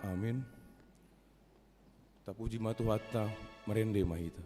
Amin. Tapuji matu hatta merende mahita.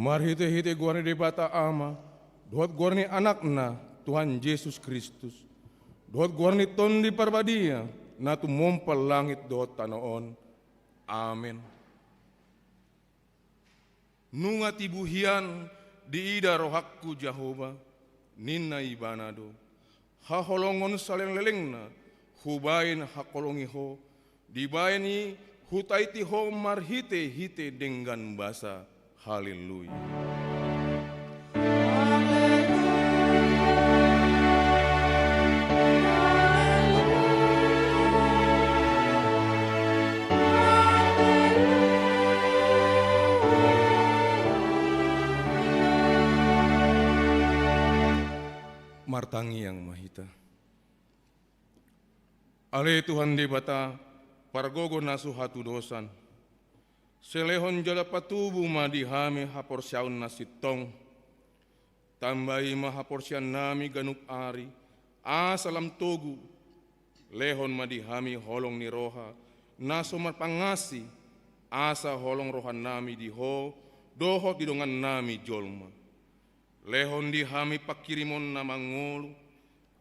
Mari hite guarni de bata ama, dohat guarni anakna Tuhan Yesus Kristus, dohat guarni ton di parbadia, na tumompal langit dohat tanoon. Amin. Nunga tibuhian di ida rohakku Jehova, ninna ibanado, haholongon salen lelengna, hubain hakolongiho, dibaini hutaiti ho marhite hite dengan basa. Haleluya. Martangi yang mahita. Ale Tuhan di bata pargogo nasu hatu dosan. Selehon jala patubu madihami haporsyaun nasitong. Tambahi mahaporsyan nami ganuk ari. Asalam togu. Lehon madihami holong ni roha. Naso marpangasi. Asa holong rohan nami diho. Dohot didongan nami jolma. Lehon dihami pakirimon na mangulu.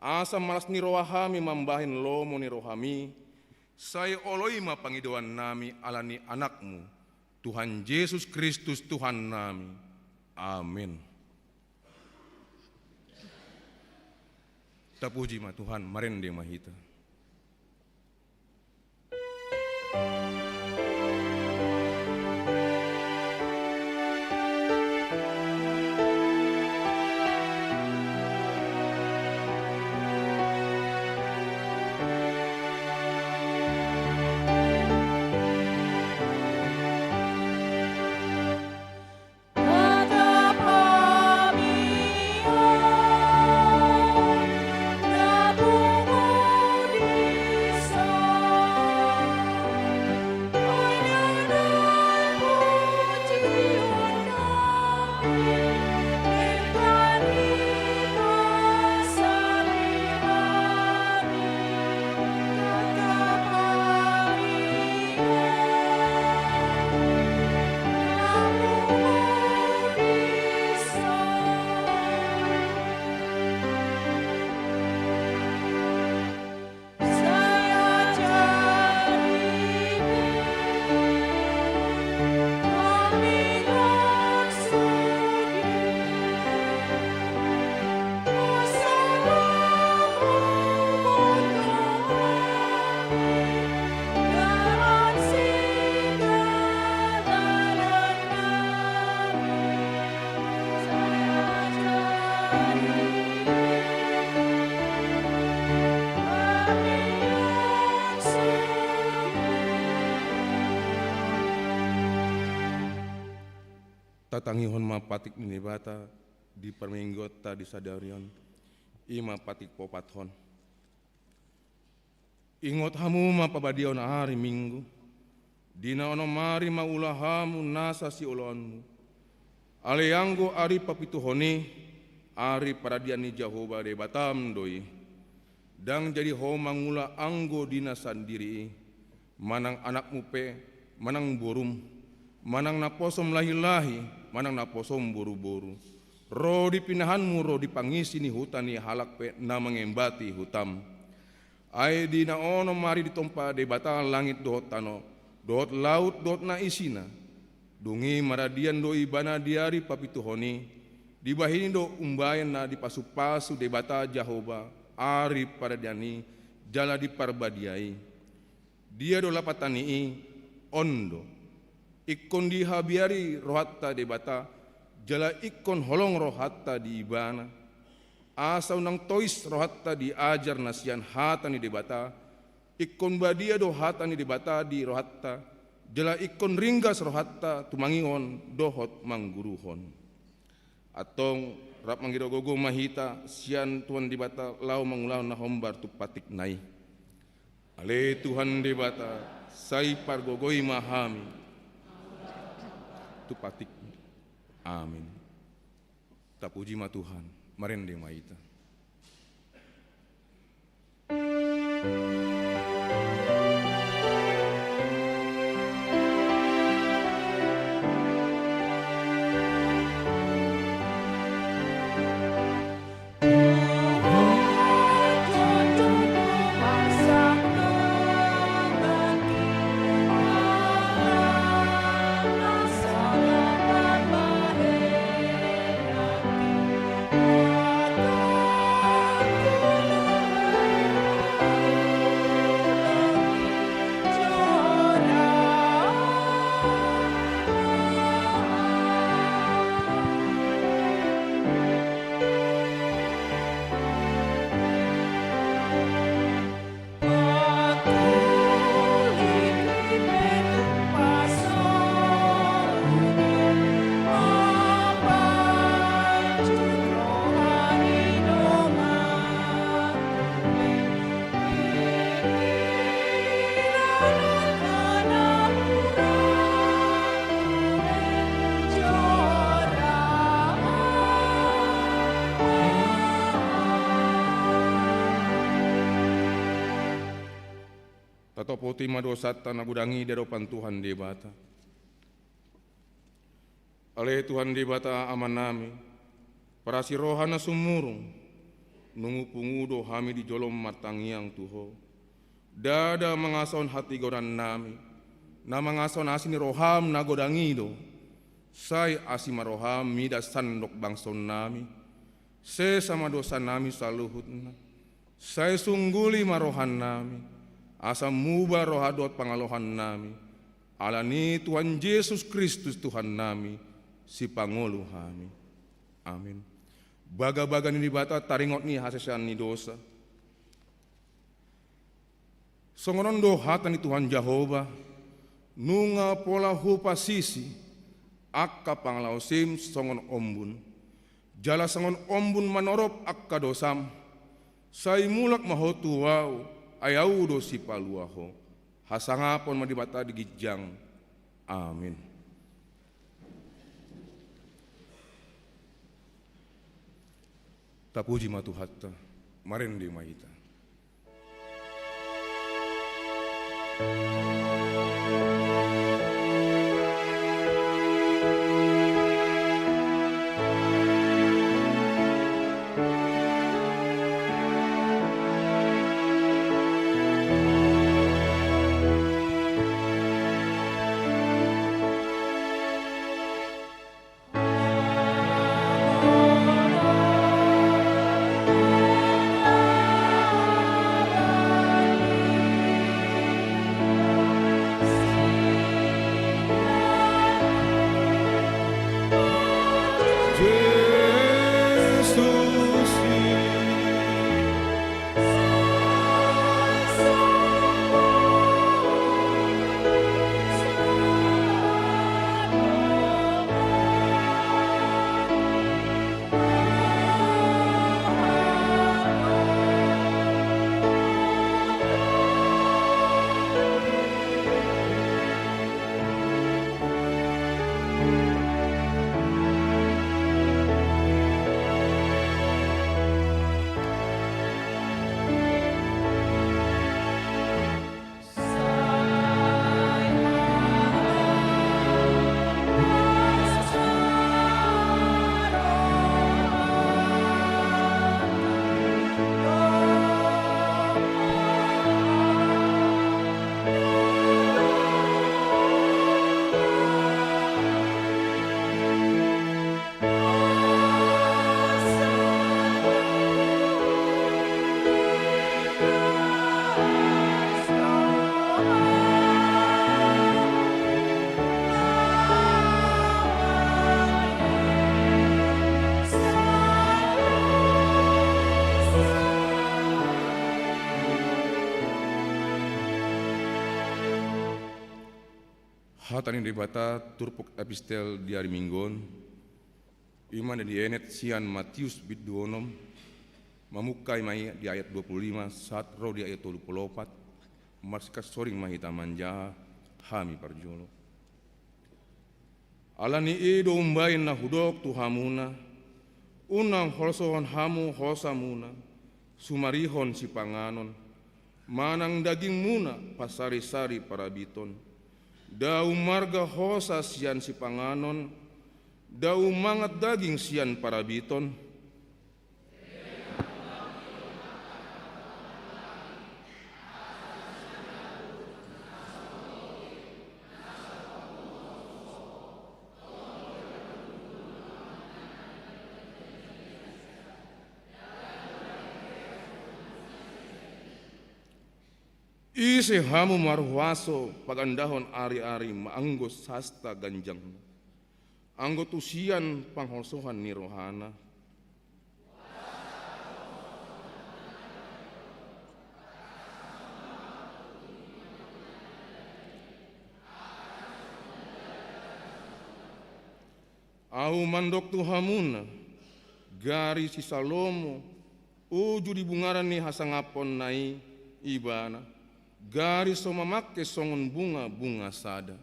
Asa malas ni rohami mambahin lomo ni rohami. Saya oloima pangidoan nami alani anakmu. Tuhan Yesus Kristus Tuhan nami. Amin. Tapuji ma Tuhan marende mahita. tatangihon mapatik ni bata di perminggota di sadarion ima patik popathon. Ingot hamu mapabadion hari Minggu dina ono mari maulahamu nasa si ulonmu aleanggo ari papituhoni ari paradiani Jehovah de batam doi dang jadi ho mangula anggo dina sandiri manang anakmu pe manang borum manang naposom lahi-lahi manang naposom boru-boru ro dipinahanmu ro dipangisi ni hutan ni halak pe na mengembati hutam ai dina ono mari ditompa de batal langit dohot tano dohot laut dohot na isina dungi maradian doi bana diari papituhoni dibahini do umbayan na dipasu-pasu de bata Jehovah ari paradiani jala diparbadiai dia do lapatanii ondo ikon dihabiari rohatta de bata jala ikon holong rohatta di ibana asa unang tois rohatta diajar nasian hatani de bata ikon badia do hatani de bata di rohatta jala ikon ringgas rohatta tumangingon dohot mangguruhon atong rap manggidogogo mahita sian tuan di bata lau mangulau na hombar tu patik nai ale Tuhan di bata sai pargogoi mahami tu patik amin tapuji ma Tuhan marende maita. Tato poti madosata nagudangi deropan Tuhan di bata. Ale Tuhan di bata aman nami, parasi rohana sumurung, nungu pungudo hami di jolom martangiang Tuho. Dada mengason hati godan nami, na mengason asini roham nagodangido. Sai asima roham mida sandok bangson nami, se sama dosa nami saluhutna. Sai sungguli marohan nami, asam mubah rohadot pangalohan nami alani Tuhan Yesus Kristus Tuhan nami si pangolu kami amin. Baga-baga ni bata taringot ni hasesan ni dosa songonon dohatan ni Tuhan Jehovah nunga pola hupa sisi akka panglausim songon ombun jala songon ombun manorop akka dosam sai mulak mahotu wau ayaw do si paluaho hasangapon madibata digijang amin. Tapuji matuhatta marende mahita. Hatani debata turpuk epistel diari minggon, iman dan dienet sian Matius bidduonom, mamukai mai di ayat 25, saat roh di ayat 24, marsikas soring mahita manja, hami parjono. Alani ido umbain na hudok tuhamuna, unang holsohon hamu hosamuna, sumarihon si panganon, manang daging muna pasari-sari parabiton, dau marga hosa sian si panganon, dau mangat daging sian parabiton, isi hamu marhuaso pagandahon ari-ari maanggos sasta ganjang, anggo tusian pangholsohan ni rohana. Au mandok tuhamuna, gari si Salomo, uju di bungaran ni hasangapon nai ibana, garis so mamakke songon bunga sada.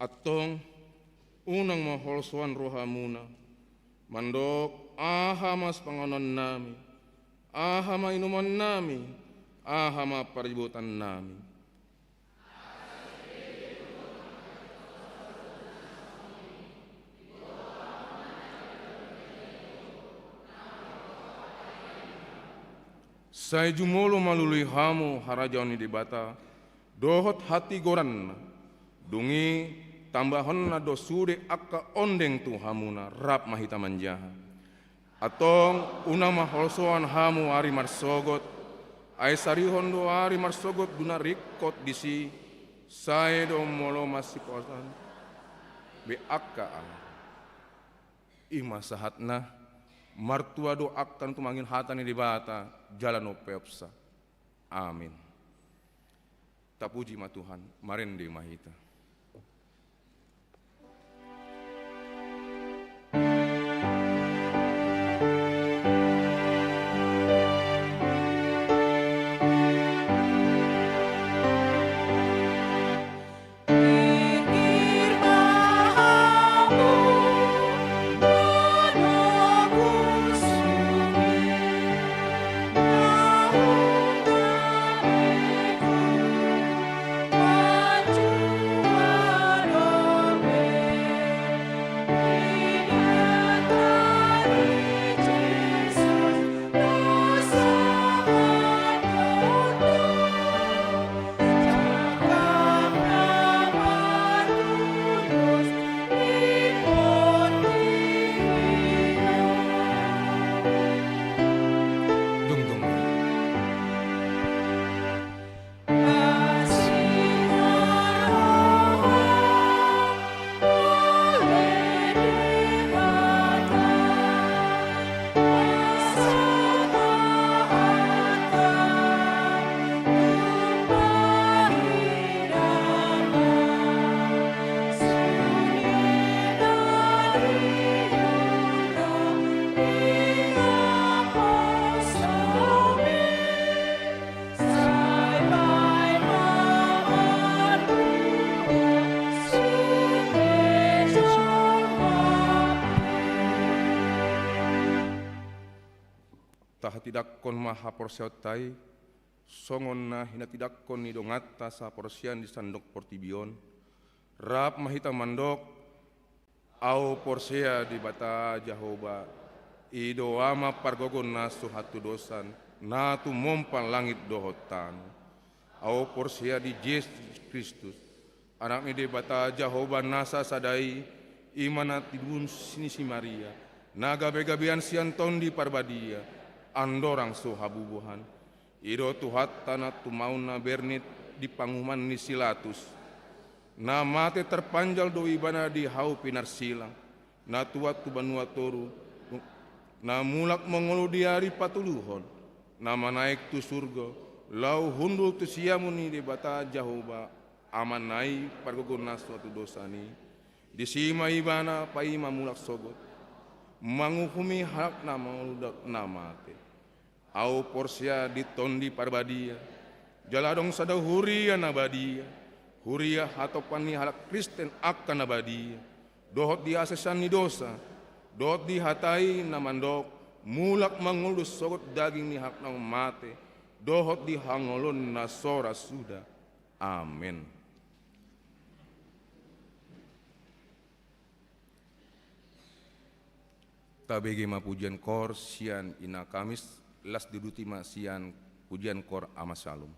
Atong unang maholsoan rohamuna, mandok ahamas panganon nami, ahama inuman nami, ahama paributan nami. Saya jumolo malului hamu harajaon ni debata, dohot hati goran, dungi tambahon na dosude akka ondeng tu hamuna rap mahita manjaha. Atong una maholsoan hamu ari marsogot, ay sarihon do ari marsogot duna rikot disi, saya do molo masiposan, be akka ala. Ima sahatna, martua do aktan tumangin hatani dibata, jalan opeopsa. Amin. Tapuji ma Tuhan, marende mahita. Taha tidak kon maha porsiautai, songon na hina tidak kon ni dongata sa porsian di sandok portibion, rap mahita mandok, au porsia di bata Jahoba, ido ama pargogon nasu hatu dosan, natu mompan langit dohotan, au porsia di Yesus Kristus, anak di bata Jahoba nasa sadai, imana tidun sini si Maria, naga begabian sianton di parbadia, andorang so habubuhan, ido tuhat tanah tumauna bernit, di panguman ni silatus. Na mate terpanjal doi bana di hau pinar silang. Na tuat tu banua toru. Na mulak mengolu di hari patuluhon. Na manaik tu surga. Lau hundul tu siamuni di bata jahoba. Aman nai pargogon na suatu dosa ni. Di sima ibana paima mulak sogot. Manguhumi hak nama udak namate. Au porsia di tondi parbadia. Jaladong sada huria nabadia. Huria hatopani halak Kristen akan nabadia. Dohot di asesan ni dosa. Dohot di hatai namandok. Mulak mangulus sogot daging ni hak nama mate. Dohot di hangolon nasora sudah. Amin. Tabegi ma pujian kor sian ina kamis las diduti ma sian pujian kor amasalum.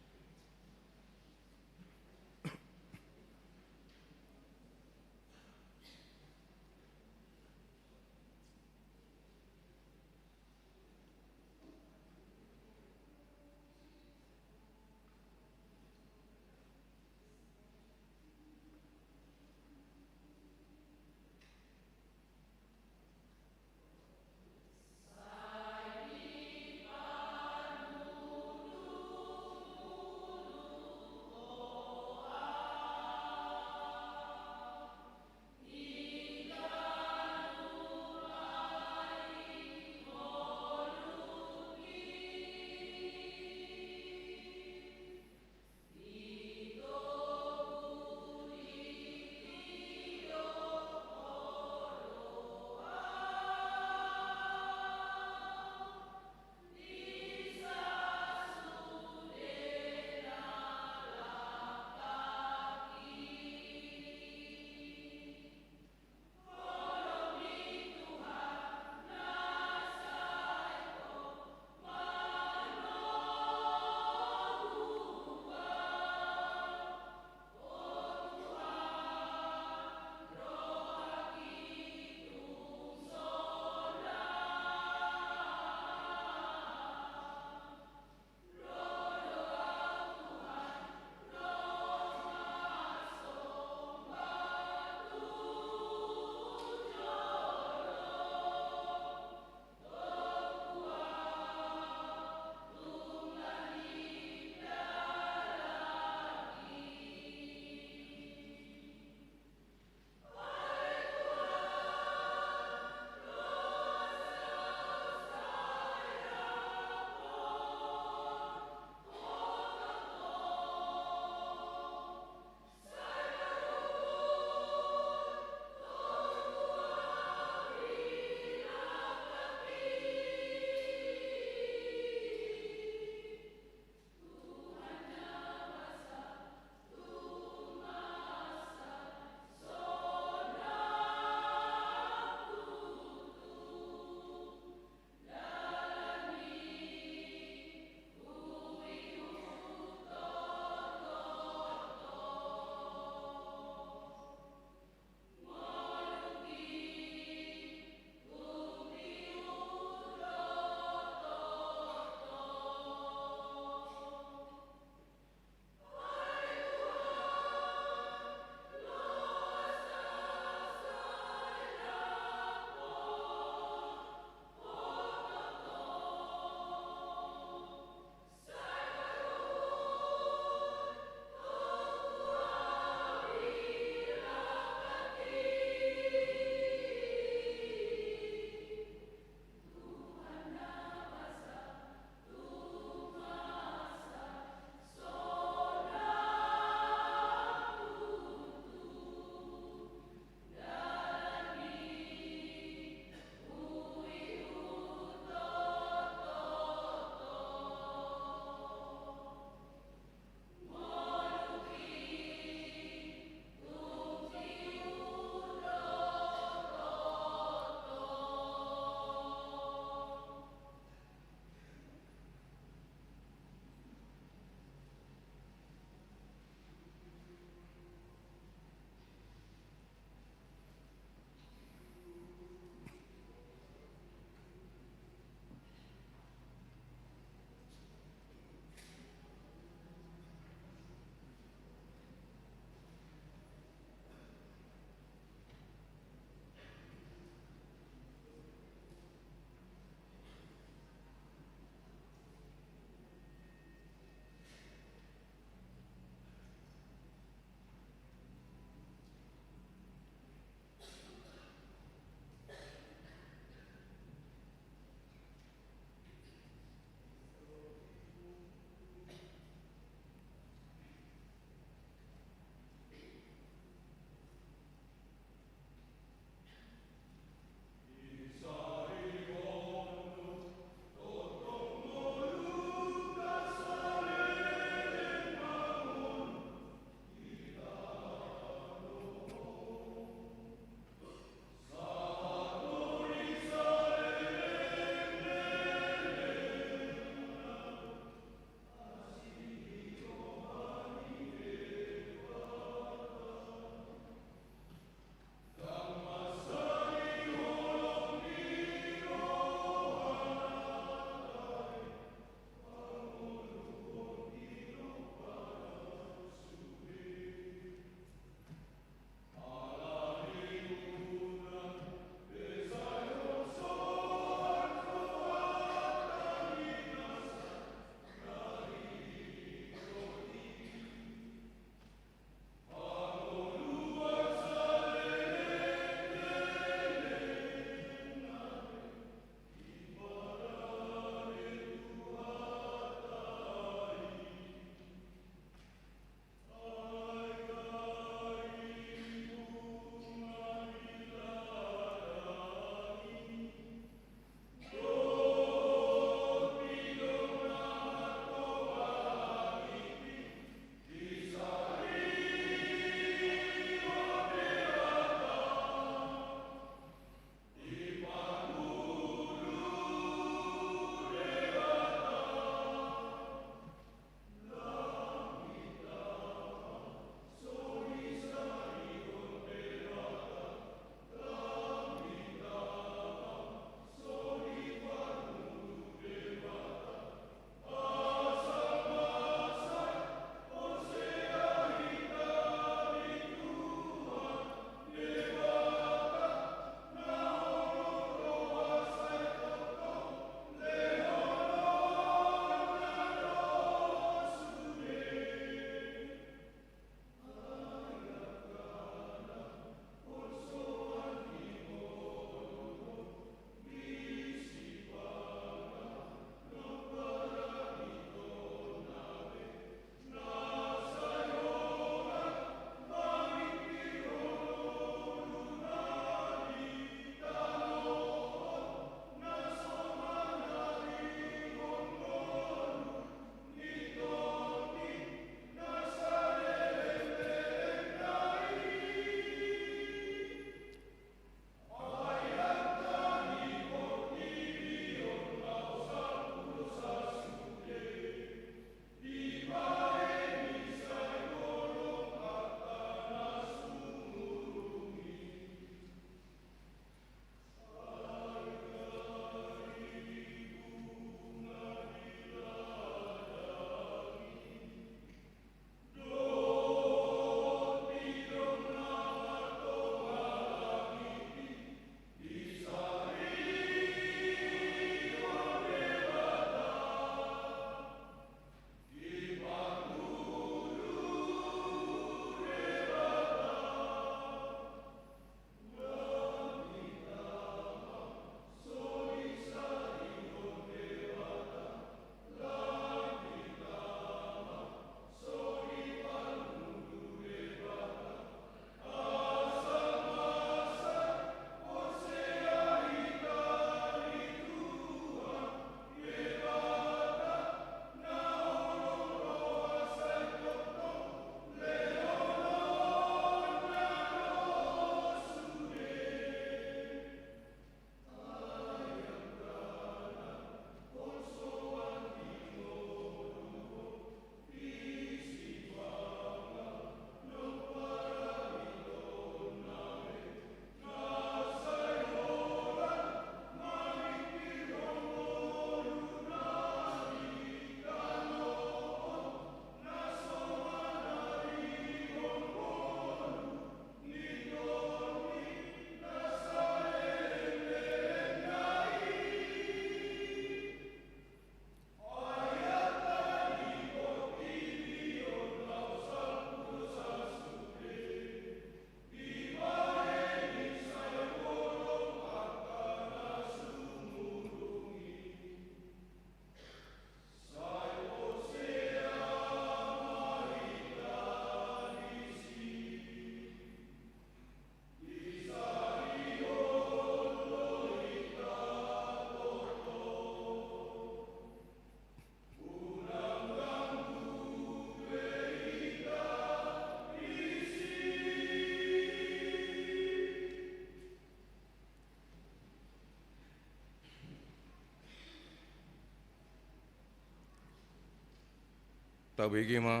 tabege ma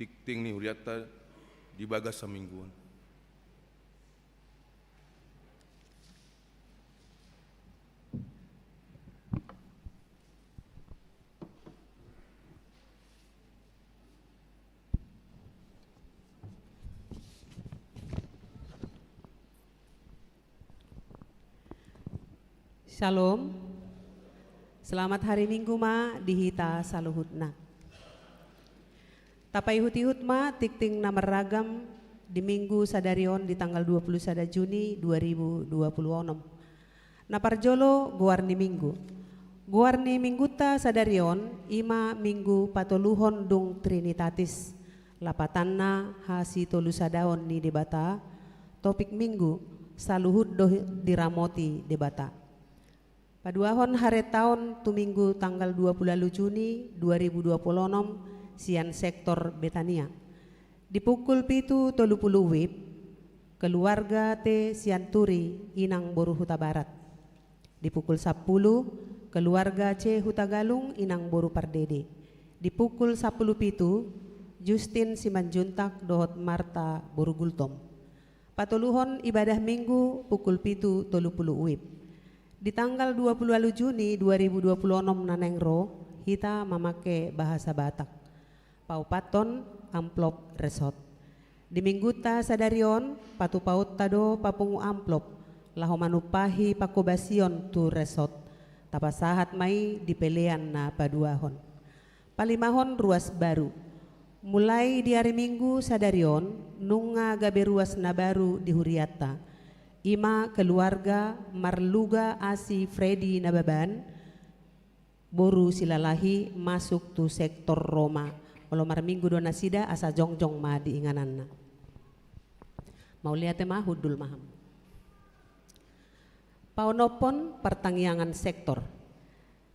tikting ni huriata di bagas samingguan. Shalom, selamat hari Minggu ma dihita saluhutna. Tapai hutihut ma tikting nama ragam di Minggu sadarion di tanggal 21 Juni 2026. Naparjolo guarni Minggu. Guarni Mingguta sadarion ima Minggu patoluhon dung Trinitatis. Lapatanna hasi tolusadaon ni debata. Topik Minggu saluhut doh diramoti debata. Paduahon hari tahun tu Minggu tanggal 20 Juni 2026 sian sektor Betania. Di pukul pitu 30 WIB keluarga te sian turi inang boru Huta Barat. Di pukul 10 keluarga C Huta Galung inang boru Pardede. Di pukul 10 pitu Justin Simanjuntak dohot Marta boru Gultom. Patuluhon ibadah Minggu pukul pitu 30 WIB. Di tanggal 20 Juni 2026 nanengro kita memakai bahasa Batak. Paupaton amplop resort. Di mingguta sadarion patu paut tado papungu amplop laho manupahi pakobasion tu resort. Tapasahat mai di pelean na paduahon. Palimahon ruas baru. Mulai di hari Minggu sadarion nunga gabe ruas na baru di Huriata. Ima keluarga Marluga Asi Freddy Nababan boru silalahi masuk tu sektor Roma. Kalau marminggu dona sida asa jongjong ma di ingananna. Mau lihat mah hudul maham. Paunopon pertanggiangan sektor.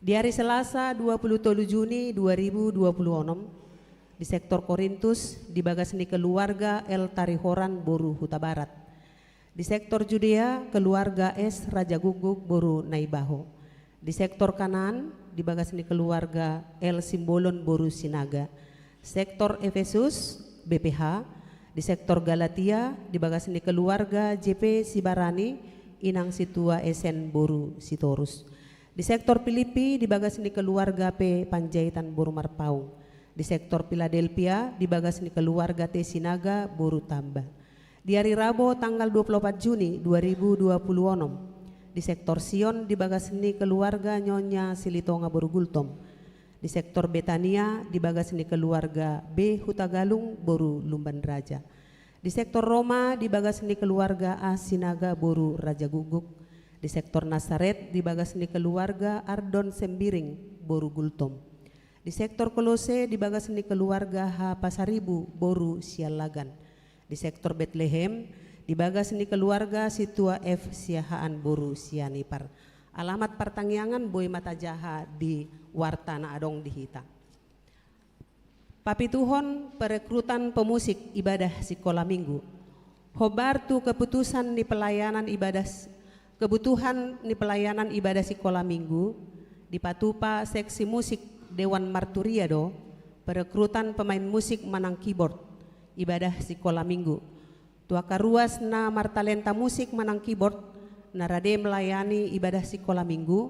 Di hari Selasa 27 Juni 2026 di sektor Korintus di bagasni keluarga El Tarihoran boru Huta Barat. Di sektor Judea, keluarga S Raja Guguk boru Naibaho. Di sektor kanan, di bagasni keluarga L Simbolon boru Sinaga. Sektor Efesus, BPH. Di sektor Galatia, di bagasni keluarga JP Sibarani, inang situa Esen boru Sitorus. Di sektor Filipi, di bagasni keluarga P Panjaitan boru Marpaung. Di sektor Philadelphia, di bagasni keluarga T Sinaga boru Tambah. Di hari Rabu tanggal 24 Juni 2026 di sektor Sion di bagasni keluarga Nyonya Silitonga boru Gultom. Di sektor Betania di bagasni keluarga B Huta Galung boru Lumban Raja. Di sektor Roma di bagasni keluarga A Sinaga boru Raja Guguk. Di sektor Nasaret di bagasni keluarga Ardon Sembiring boru Gultom. Di sektor Kolose di bagasni keluarga H Pasaribu boru Sialagan. Di sektor Bethlehem, di bagasni keluarga Situa F Siahaan boru Sianipar. Alamat pertanggiangan Boy Mata Jaha di Wartana Adong di Hita. Papituhon perekrutan pemusik ibadah sekolah minggu. Hobartu keputusan di pelayanan ibadah sekolah minggu di Patupa seksi musik Dewan Marturiado perekrutan pemain musik manang keyboard ibadah sekolah minggu. Tuaka ruas na martalenta musik manang keyboard narade melayani ibadah sekolah minggu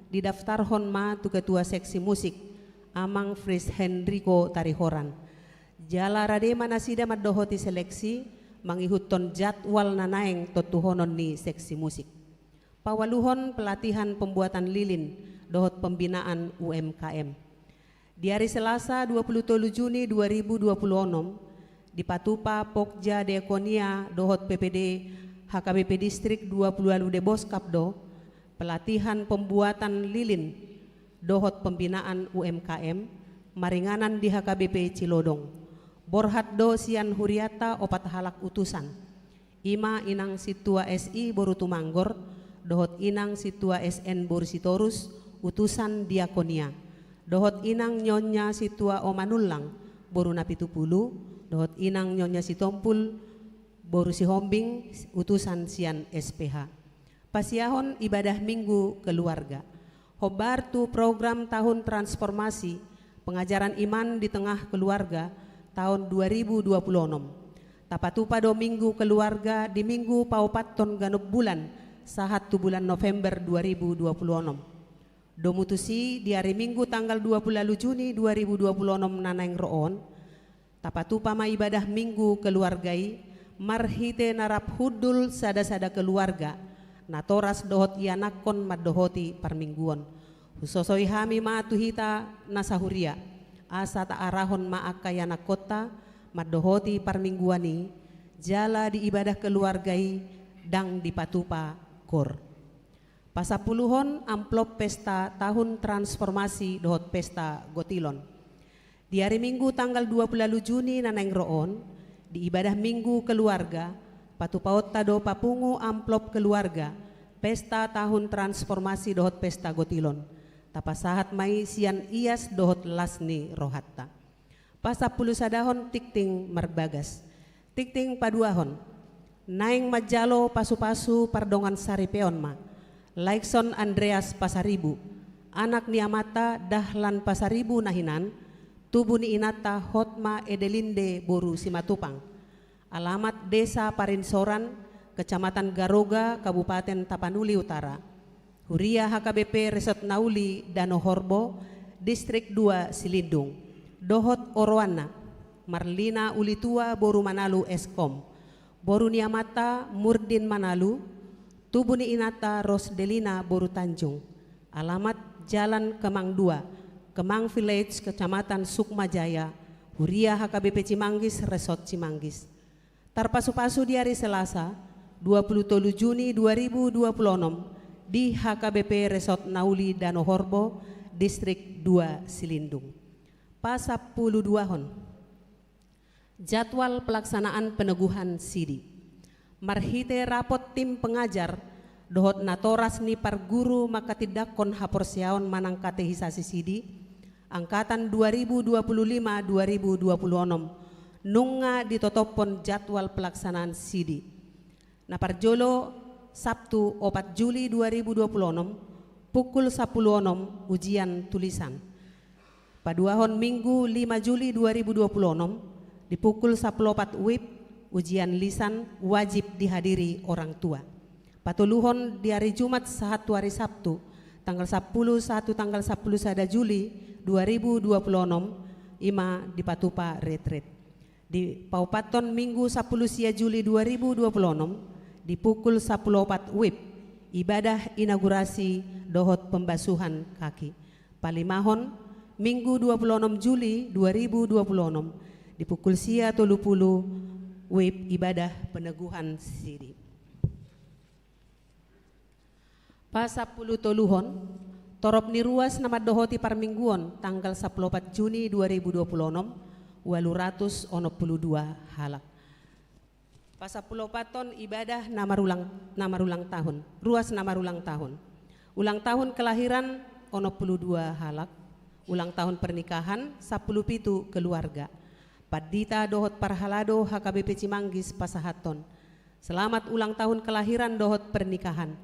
di daftar honma tu ketua seksi musik Amang Fris Hendriko Tarihoran. Jala rade manasida madohoti seleksi mangihuton jadwal nanaeng totuhonon ni seksi musik. Pawaluhon pelatihan pembuatan lilin dohot pembinaan UMKM. Di hari Selasa 27 Juni 2026 di Patupa Pokja Dekonia dohot PPD HKBP Distrik 20 Alude Boskapdo pelatihan pembuatan lilin dohot pembinaan UMKM maringanan di HKBP Cilodong. Borhat do sian Huriata opat halak utusan. Ima inang situa SI boru Tumanggor dohot inang situa SN boru Sitorus utusan Diakonia. Dohot inang nyonya situa Omanullang boru Napitupulu dohot inang nyonya Sitompul boru Sihombing utusan sian SPH. Pasiahon ibadah minggu keluarga. Hobartu program tahun transformasi pengajaran iman di tengah keluarga tahun 2026. Tapatupa do minggu keluarga di minggu paupaton ganop bulan sahat tu bulan November 2026. Do mutusi di hari Minggu tanggal 20 Juni 2026 nanaing roon. Tapatupa ma ibadah minggu keluargai marhite narap hudul sada-sada keluarga natoras dohot ianakon maddohoti parmingguon. Husosoi hami maatuhita nasahuria asa ta arahon maakayana kota maddohoti parmingguani jala di ibadah keluargai dang di patupa kor. Pasapuluhon amplop pesta tahun transformasi dohot pesta gotilon. Di hari Minggu tanggal 20 Juni naneng roon di ibadah minggu keluarga patupaot tado papungu amplop keluarga pesta tahun transformasi dohot pesta gotilon. Tapasahat mai sian ias dohot lasni rohatta. Pasapuluh sadahon tikting marbagas. Tikting paduahon. Naing majalo pasu-pasu pardongan saripeon ma. Laikson Andreas Pasaribu. Anak niamata dahlan Pasaribu nahinan. Tubuh ni inata Hotma Edelinde Boru Simatupang. Alamat Desa Parinsoran, Kecamatan Garoga, Kabupaten Tapanuli Utara. Huria HKBP Resort Nauli Danohorbo, Distrik 2 Silindung. Dohot Orwana, Marlina Ulitua Boru Manalu Eskom. Boru niamata Murdin Manalu, Tubuh ni inata Rosdelina Boru Tanjung. Alamat Jalan Kemang 2, Kemang Village, Kecamatan Sukmajaya. Huria HKBP Cimanggis Resort Cimanggis. Tarpasu-pasu di hari Selasa 27 Juni 2026 di HKBP Resort Nauli Danohorbo, Distrik 2 Silindung. Pasapuluh duahon. Jadwal pelaksanaan peneguhan sidi. Marhite rapot tim pengajar dohot natoras ni parguru makatidakon haporsiaon manang katehisasi sidi angkatan 2025-2026 nunga ditotopon jadwal pelaksanaan sidi. Naparjolo Sabtu 4 Juli 2026 pukul 10.06 ujian tulisan. Paduahon Minggu 5 Juli 2026 di pukul 10.04 WIB ujian lisan wajib dihadiri orang tua. Patuluhon di hari Jumat sahatu hari Sabtu tanggal 10 tanggal 10 sada Juli 2026 ima di Patupa Retreat. Di Paupaton Minggu 10 sia Juli 2026 di pukul 10.04 WIB ibadah inaugurasi dohot pembasuhan kaki. Palimahon Minggu 26 Juli 2026 di pukul sia 30 WIB ibadah peneguhan sidi. Pasapuluh toluhon torop ni ruas nama dohoti parmingguon tanggal 14 Juni 2026 262 halak. Pasapuluh paton ibadah namarulang tahun, ruas namarulang tahun. Ulang tahun kelahiran 62 halak, ulang tahun pernikahan 17 keluarga. Padita dohot parhalado HKBP Cimanggis Pasahaton. Selamat ulang tahun kelahiran dohot pernikahan.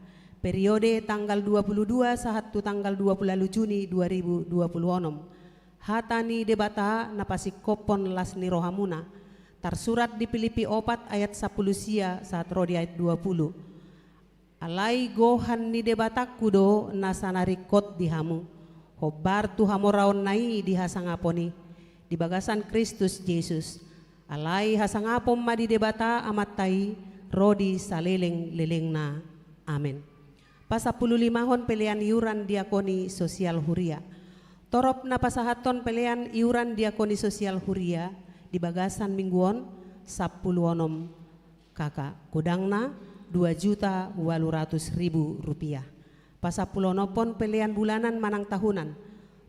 Periode tanggal 22 sahatu tanggal 20 Juni 2026. Hatani debata napasi kopon lasni rohamuna. Tarsurat di Filipi 4 ayat 10 sia saat rodi ayat 20. Alai gohan ni debatak kudo nasanari kot dihamu. Hobar tu hamoraon nai di hasangaponi. Di bagasan Kristus Yesus. Alai hasangapom madi debata amatai rodi saleleng lelengna. Amin. Pasapuluh limahon pelean iuran diakoni sosial huria. Torop na pasahaton pelean iuran diakoni sosial huria di bagasan mingguon 10 kakak kudangna 2.800.000 rupiah. Pasapulonopon pelean bulanan manang tahunan.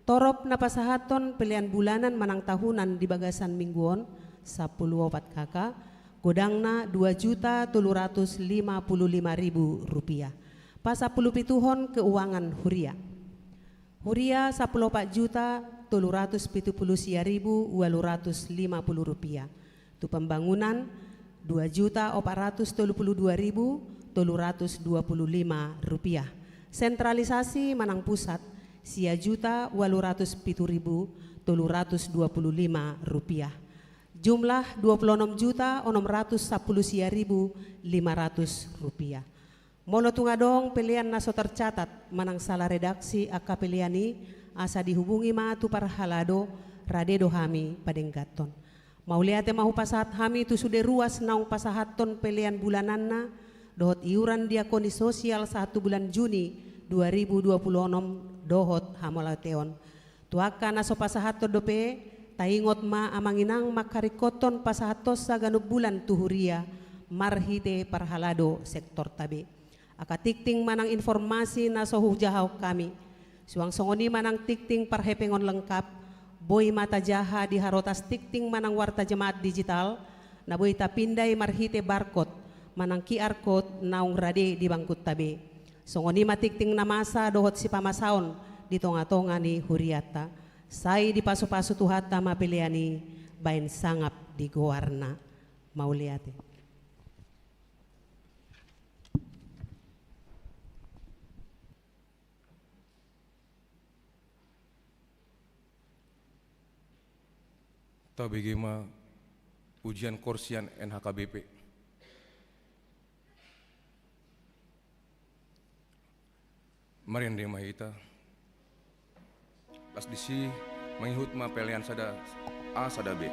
Torop na pasahaton pelean bulanan manang tahunan di bagasan mingguon 10 kakak kudangna 2.355.000 rupiah. Pasapuluh pituhon keuangan huria. Huria 14.370.250 rupiah. Tu pembangunan 2.432.225 rupiah. Sentralisasi Manang Pusat sia 1.807.750 rupiah. Jumlah 26.610.500 rupiah. Molo tungadong pilihan naso tercatat manang salah redaksi aka piliani asa dihubungi matu parhalado radedo hami padenggaton. Mauliate mahu pasahat hami itu sudah ruas naung pasahaton pilihan bulananna dohot iuran diakoni sosial 1 bulan Juni 2026 dohot hamolateon. Tuaka naso pasahato dope taingot ma amanginang makarikoton pasahatos sa ganub bulan tuhuria marhite parhalado sektor tabe. Akatikting manang informasi na sohujahaw kami. Suang songoni manang tikting parhepengon lengkap, boy mata jaha di harotas tikting manang warta jemaat digital, na boy tapinday marhite barcode, manang QR code naung rade di bangkut tabe. Songoni matikting na masa dohot si pamasaon di tonga-tonga ni huriata. Say di paso-paso tuhata mapiliani, bain sangap di goarna. Mauliate. Ta bagaimana ujian korsian NHKBP. Marian dema ita. Pas disi mengihut ma pelian sada A sada B.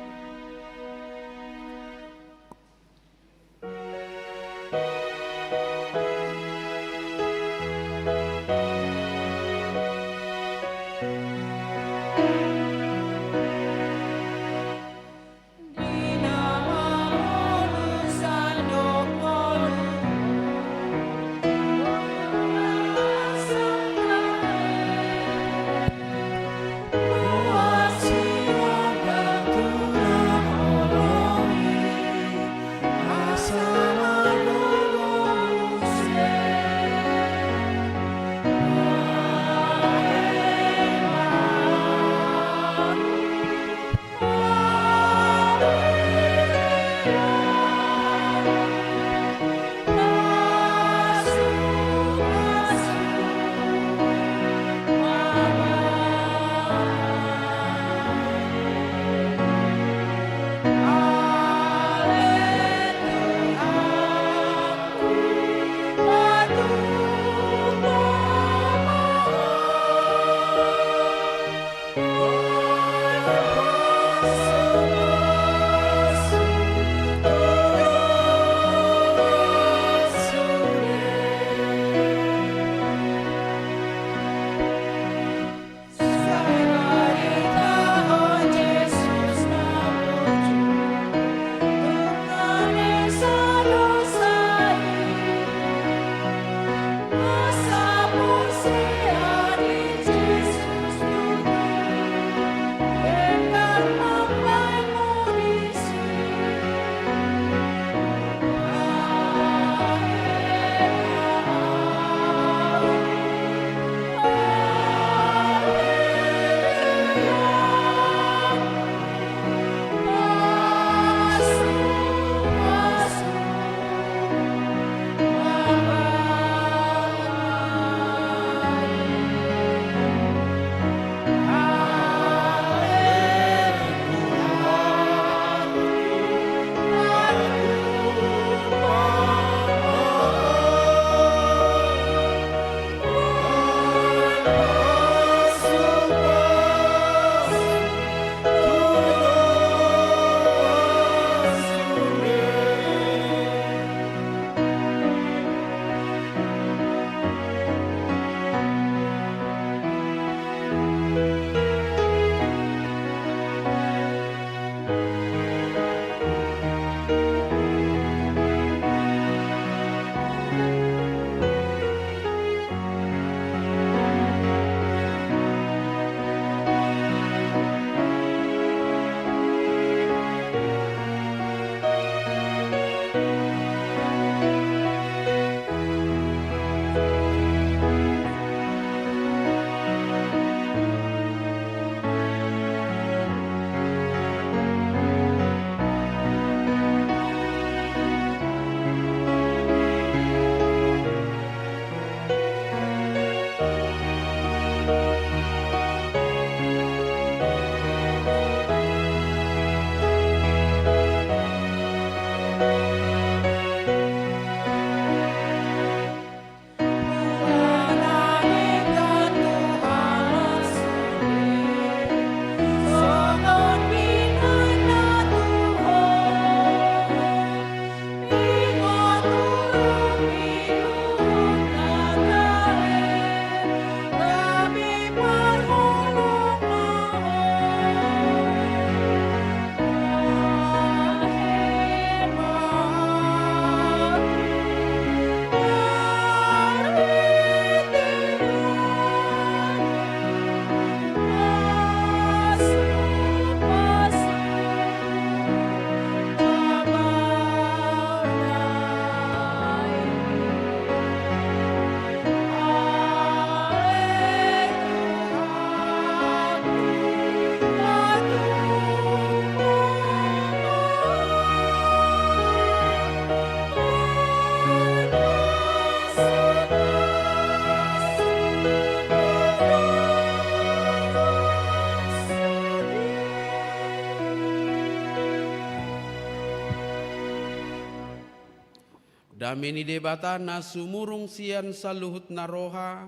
Kami ni debata na sumurung sian saluhut na roha,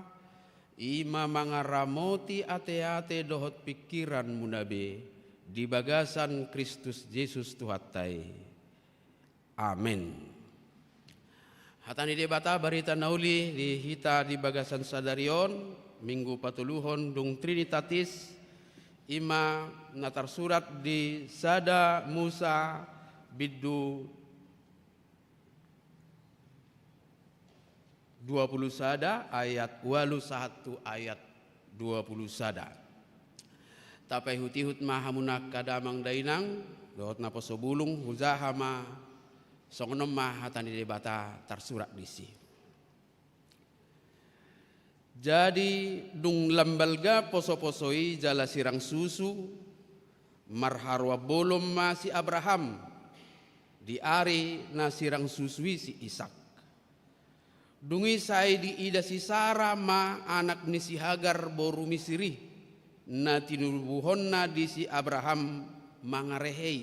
ima mga ramoti ate-ate dohot pikiran munabe, di bagasan Kristus Yesus Tuhatay. Amen. Hatani debata barita nauli di hita di bagasan sadarion, minggu patuluhon dung Trinitatis, ima natarsurat di Sada Musa Biddu 20 sada ayat 81 ayat 20 sada. Tapai hutihut mahamunak kadamang dainang dohot na posobulung huzahama songnom mahatani debata tarsurat disi. Jadi dung lambalga poso-posoi jala sirang susu marharwa bolom si Abraham di ari na sirang susui si Ishak. Dungi say di ida si Sara ma anak ni si Hagar boru Misiri na tinubuhon na di si Abraham mangarehei.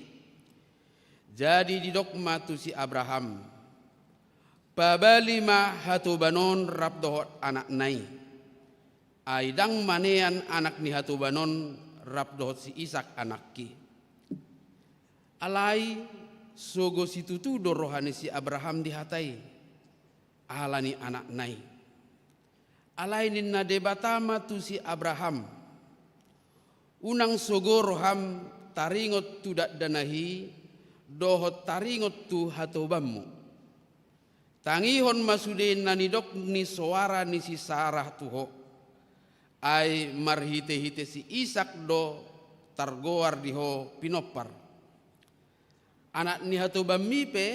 Jadi di dokma tu si Abraham pabalima hatubanon rabdohot anak nai. Aidang manean anak ni hatubanon rabdohot si Ishak anak ki. Alai sogo situtu dorohani si Abraham dihatai. Alani anak nai. Alainin na debatama tu si Abraham. Unang sogo roham taringot tudak danahi dohot taringot tu hatobammu. Tangihon masudin nanidok ni suara ni si Sarah tuho. Ay marhite-hite si Ishak do targoar diho pinopar. Anak ni hatobammipe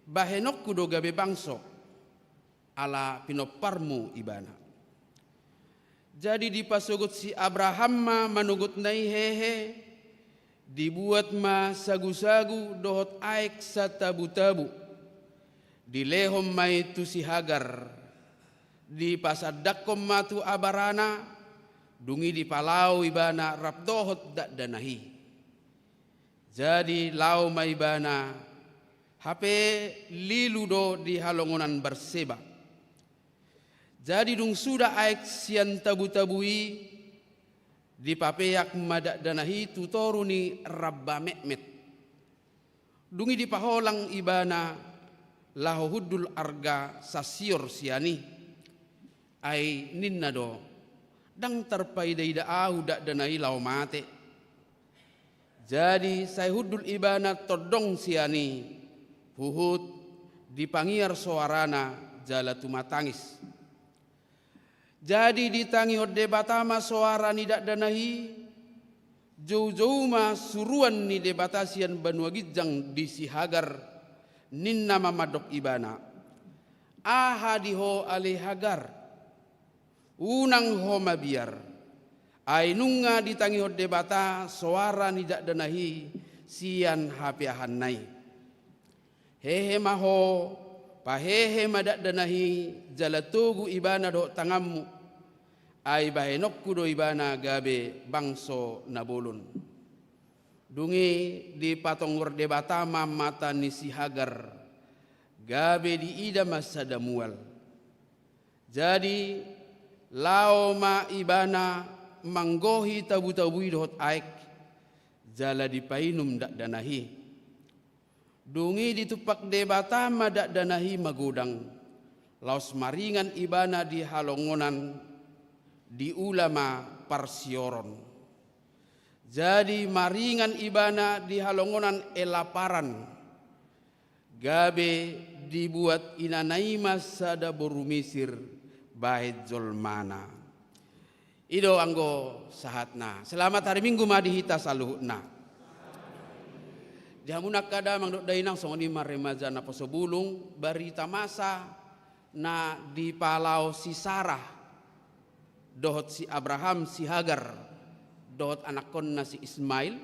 bahenok kudo gabe bangso. Ala pinoparmu ibana. Jadi dipasugut si Abraham ma manugut nai hehe, dibuat ma sagu-sagu dohot aik sa tabu-tabu, dilehom ma itu si Hagar, dipasadakkom ma tu abarana, dungi di palau ibana rap dohot dak danahi. Jadi lau ma ibana, hape lilu do di halongonan Berseba. Jadi dung sudah aik sian tabu-tabui di papeyak madak danahi tutoru ni Rabba Mekmet. Dungi di paholang ibana lahohudul arga sasior siani ai ninna do dang terpai daida ahu dak danahi lau mate. Jadi saya hudul ibana todong siani huhut dipangiar suarana jala tumatangis. Jadi ditangi hode batama suara nidak danahi jauh-jauh ma suruan ni debatasian banua gijang di si Hagar ninna mamadok ibana aha diho ali Hagar unang ho mabiar ainunga ditangi hode bata suara nidak danahi sian hapiahan nai hehe maho pahehe madak danahi jalatugu ibana do tangammu ai bahenokku do ibana gabe bangso nabolun dungi di patong werde batama mata ni si Hagar gabe di ida masada mual. Jadi lao ma ibana manggohi tabu-tabui dohot aik jala dipainum dak danahi dungi ditupak debata madak danahi magudang laos maringan ibana di halongonan di ulama parsioron. Jadi maringan ibana di halongonan elaparan gabe dibuat inanaima sada borumisir bahit zolmana. Ido anggo sahatna. Selamat hari Minggu madihita saluhutna. Dihamunak kada mangdok dainang songoni maremaja na posobulung barita masa na di palau si Sarah dohot si Abraham si Hagar dohot anakon na si Ismail.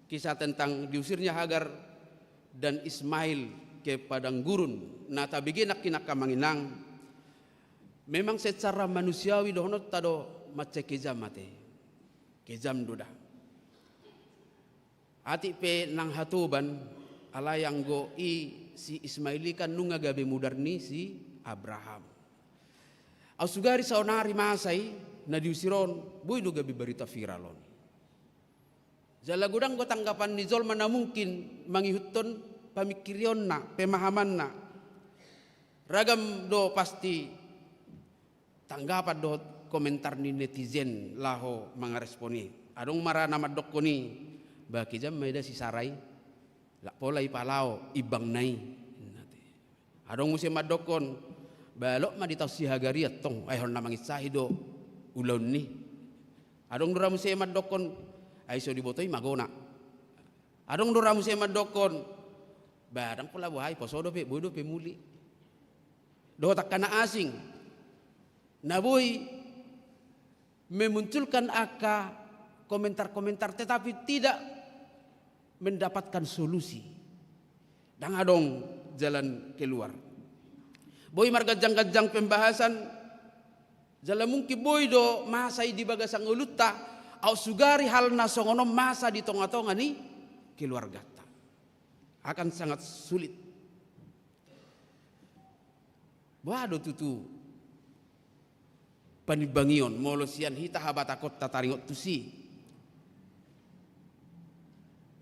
Kisah tentang diusirnya Hagar dan Ismail ke padang gurun na tabiginak kinakamanginang. Memang secara manusiawi dohonot tado mace kejam mate kejam duda ati pe nang hatuban ala yang go i si Ismaili kan nunga gabe mudar ni si Abraham. Au sugari saonari masai na diusiron boy do gabe berita viralon. Jala gudang go tanggapan ni Zol mana mungkin mangihutton pamikirion na pemahaman na. Ragam do pasti tanggapan do komentar ni netizen laho mangaresponi. Adong mara nama dok ni baki jam maida si sarai lak polai palao ibang nai. Adong musim madokon balok ma ditaw si hagariat tong ay hon namang isahi do ulon ni. Adong dura musim madokon ay so dibotoy magona. Adong dura musim madokon badang pula buhay posodo pe bodo pe muli. Do tak kana asing. Naboy memunculkan komentar-komentar tetapi tidak mendapatkan solusi. Dan adong jalan keluar. Boy margajang-gajang pembahasan jalan mungkin boy do masai di bagasang ulutta au sugari hal nasongono masa di tonga-tonga ni keluarga ta. Akan sangat sulit. Wado tutu panibangion molosian hita habatakot tataringot tusi.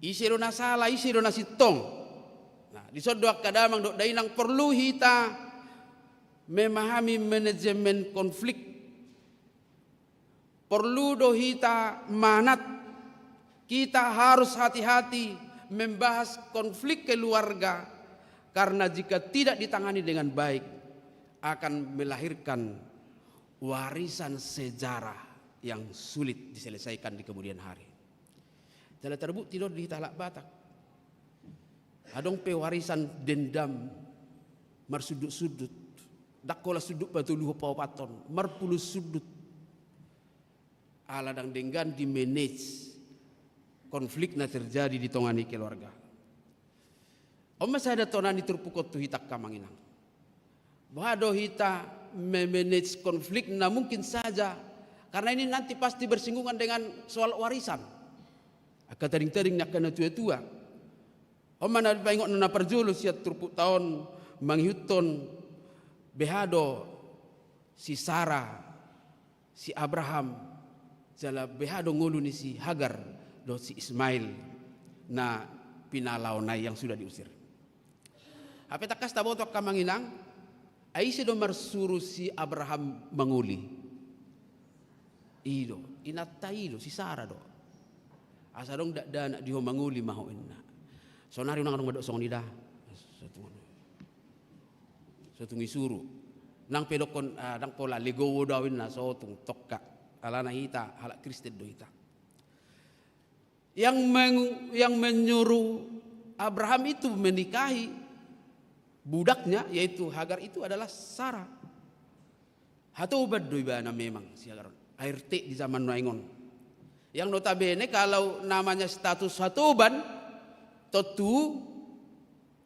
Isiro na sala, isiro na sitong. Nah, disodoak kadamang dok dainang perlu hita memahami manajemen konflik. Perlu do hita manat. Kita harus hati-hati membahas konflik keluarga karena jika tidak ditangani dengan baik akan melahirkan warisan sejarah yang sulit diselesaikan di kemudian hari. Jala terbukti do di Talak Batak. Adong pe warisan dendam marsudut-sudut. Dakola sudut batu luho pawapaton. Marpuluh sudut. Aladang denggan di manage konflik na terjadi di tongani keluarga. Oma saya ada tonani terpukot tu hitak kamanginang. Bahado hita memanage konflik na mungkin saja karena ini nanti pasti bersinggungan dengan soal warisan. Aka taring-taring nak kena tua-tua. Oma na paingok na perjulu siat turpuk tahun manghiuton behado si Sarah, si Abraham, jala behado ngulu ni si Hagar do si Ismail na pinalaonay yang sudah diusir. Apa takas tabotok kamanginang? Aisi do marsuru si Abraham manguli. Ido, inatai do si Sarah do. Asa dong dak dana di manguli maho inna. Sonari nang ngadok song nida. Sotung isuru. Nang pedokon nang pola legowo dawin na sotung tokka. Alana hita halak Kristen do hita. Yang menyuruh Abraham itu menikahi budaknya yaitu Hagar itu adalah Sarah. Hatubad do ibana memang si Hagar. ART di zaman Noaingon. Yang notabene kalau namanya status hatuban tentu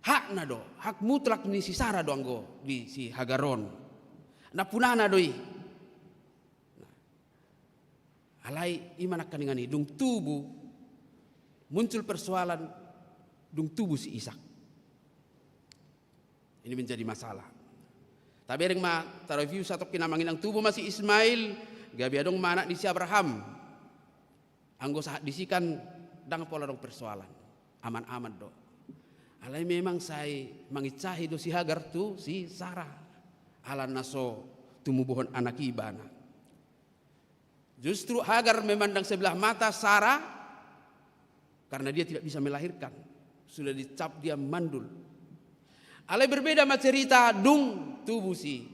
hak na do, hak mutlak ni si Sarah do anggo di si Hagaron. Na punana doi. Alai imanak kaningani dung tubuh muncul persoalan dung tubuh si Ishak. Ini menjadi masalah. Tapi ring ma tareview satu kinamangin ang tubuh masih Ismail, gabi adong mana di si Abraham. Anggo saat disikan dang pola dong persoalan. Aman-aman do. Alai memang saya mangicahi do si Hagar tu si Sarah. Alan naso tumubuhon anak ibana. Justru Hagar memandang sebelah mata Sarah karena dia tidak bisa melahirkan. Sudah dicap dia mandul. Alai berbeda sama cerita dung tubuh si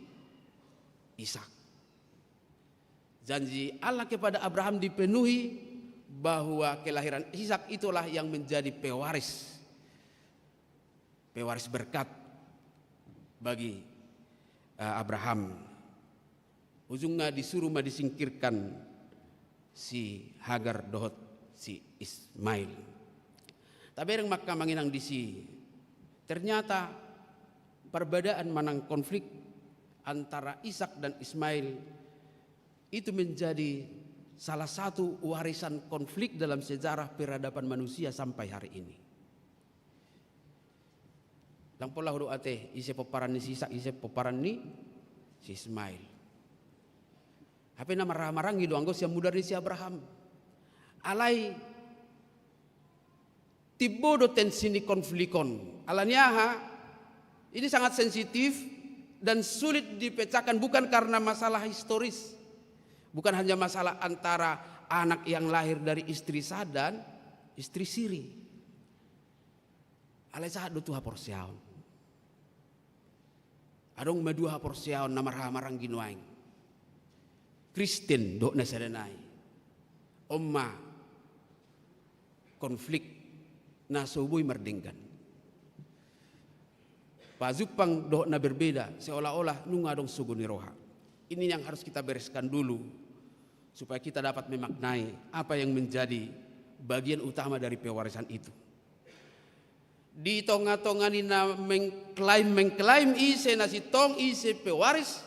Ishak. Janji Allah kepada Abraham dipenuhi bahwa kelahiran Ishak itulah yang menjadi pewaris berkat bagi Abraham. Ujungnya disuruh disingkirkan si Hagar dohot si Ismail. Tapi yang maka manginang di si ternyata perbedaan manang konflik antara Ishak dan Ismail itu menjadi salah satu warisan konflik dalam sejarah peradaban manusia sampai hari ini. Dang pola hudu ate ise peparan ni si Ishak, ise peparan ni si Ismail. Hape na marah-marang gitu anggo siya mudar ni si Abraham. Alai tibodo tensi ni konflikon. Alaniaha ini sangat sensitif dan sulit dipecahkan, bukan karena masalah historis, bukan hanya masalah antara anak yang lahir dari istri sah dan istri siri. Alai saat do tuha porsiaon. Adong madua porsiaon na marah-marang ginuaing. Kristen do na sadanay. Omma konflik na subuy merdenggan. Pazupang do na berbeda seolah-olah nungadong suguni roha. Ini yang harus kita bereskan dulu supaya kita dapat memaknai apa yang menjadi bagian utama dari pewarisan itu. Di tonga-tonga ni na mengklaim ise na si tong ise pewaris.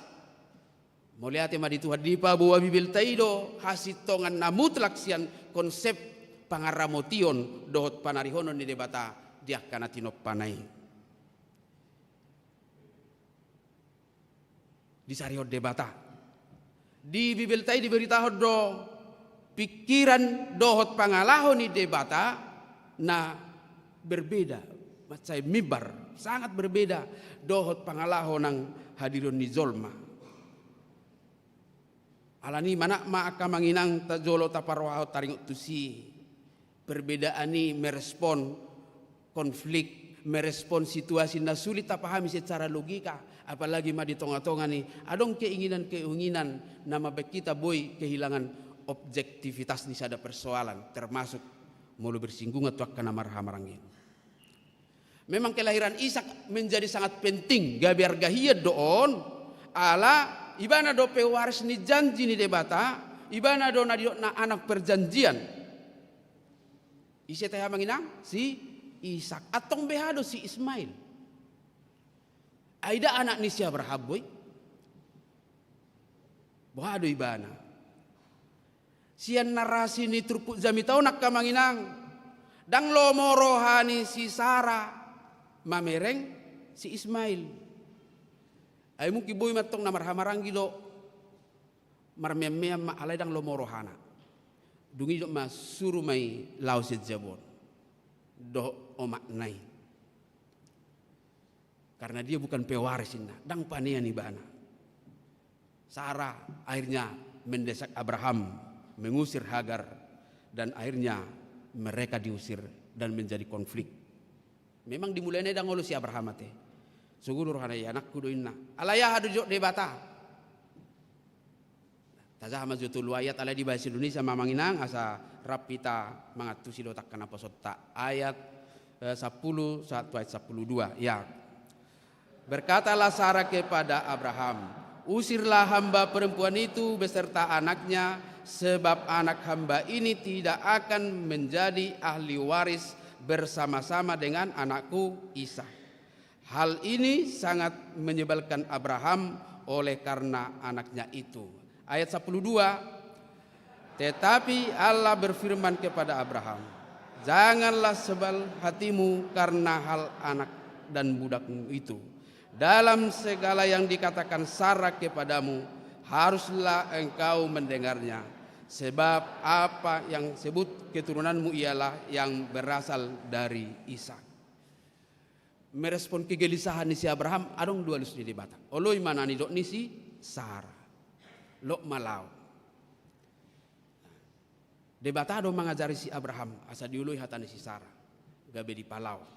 Moliate ma dituha di pa buah bibil taido hasitongan na mutlak sian konsep pangaramotion dohot panarihonon ni debata diak kana tinop panai. Di sariot debata. Di Bibel tay diberitahu do pikiran dohot pangalahon ni debata na berbeda, macam mibar sangat berbeda dohot pangalahon ng hadiron ni Zolma. Alani mana maaka manginang ta jolo ta parwaho taringot tusi. Perbedaan ni merespon konflik, merespon situasi na sulit ta pahami secara logika. Apalagi ma di tonga-tonga ni adong keinginan na mabek kita boy kehilangan objektivitas ni sada persoalan termasuk mulu bersinggungan tuak kana marah-marangin. Memang kelahiran Ishak menjadi sangat penting gabiar gahia doon ala ibana do pewaris ni janji ni debata ibana do na anak perjanjian. Ise teh manginang si Ishak atong behado si Ismail. Aida anak ni si Abraham boy. Bohado ibana. Sian narasi ni turpuk jami tau nak kamanginang. Dang lomo rohani si Sarah mamereng si Ismail. Ay mungkin boy matong na marhamarang gido. Marmem-mem ma alay dang lomo rohana. Dungi do ma suru may lausit jabon. Do omak nai. Karena dia bukan pewaris inna, dang panian ibana. Sarah akhirnya mendesak Abraham mengusir Hagar dan akhirnya mereka diusir dan menjadi konflik. Memang dimulainya dang si Abraham ate. Sugudur hana ya anak kudu inna. Alaya hadu jok debata. Tazah majutul ayat alay di bahasa Indonesia mamanginang asa rapita mangatusi dotak kana posota ayat 10 ayat 12 ya. Berkatalah Sarah kepada Abraham, usirlah hamba perempuan itu beserta anaknya, sebab anak hamba ini tidak akan menjadi ahli waris bersama-sama dengan anakku Ishak. Hal ini sangat menyebalkan Abraham oleh karena anaknya itu. Ayat 12, tetapi Allah berfirman kepada Abraham, janganlah sebal hatimu karena hal anak dan budakmu itu. Dalam segala yang dikatakan Sarah kepadamu, haruslah engkau mendengarnya. Sebab apa yang sebut keturunanmu ialah yang berasal dari Ishak. Merespon kegelisahan ni si Abraham, adong dua lus di debata. Oloy mana ni dok ni si Sarah. Lok malau. Debata adong mengajari si Abraham, asa diului hatani si Sarah. Gabe di palau.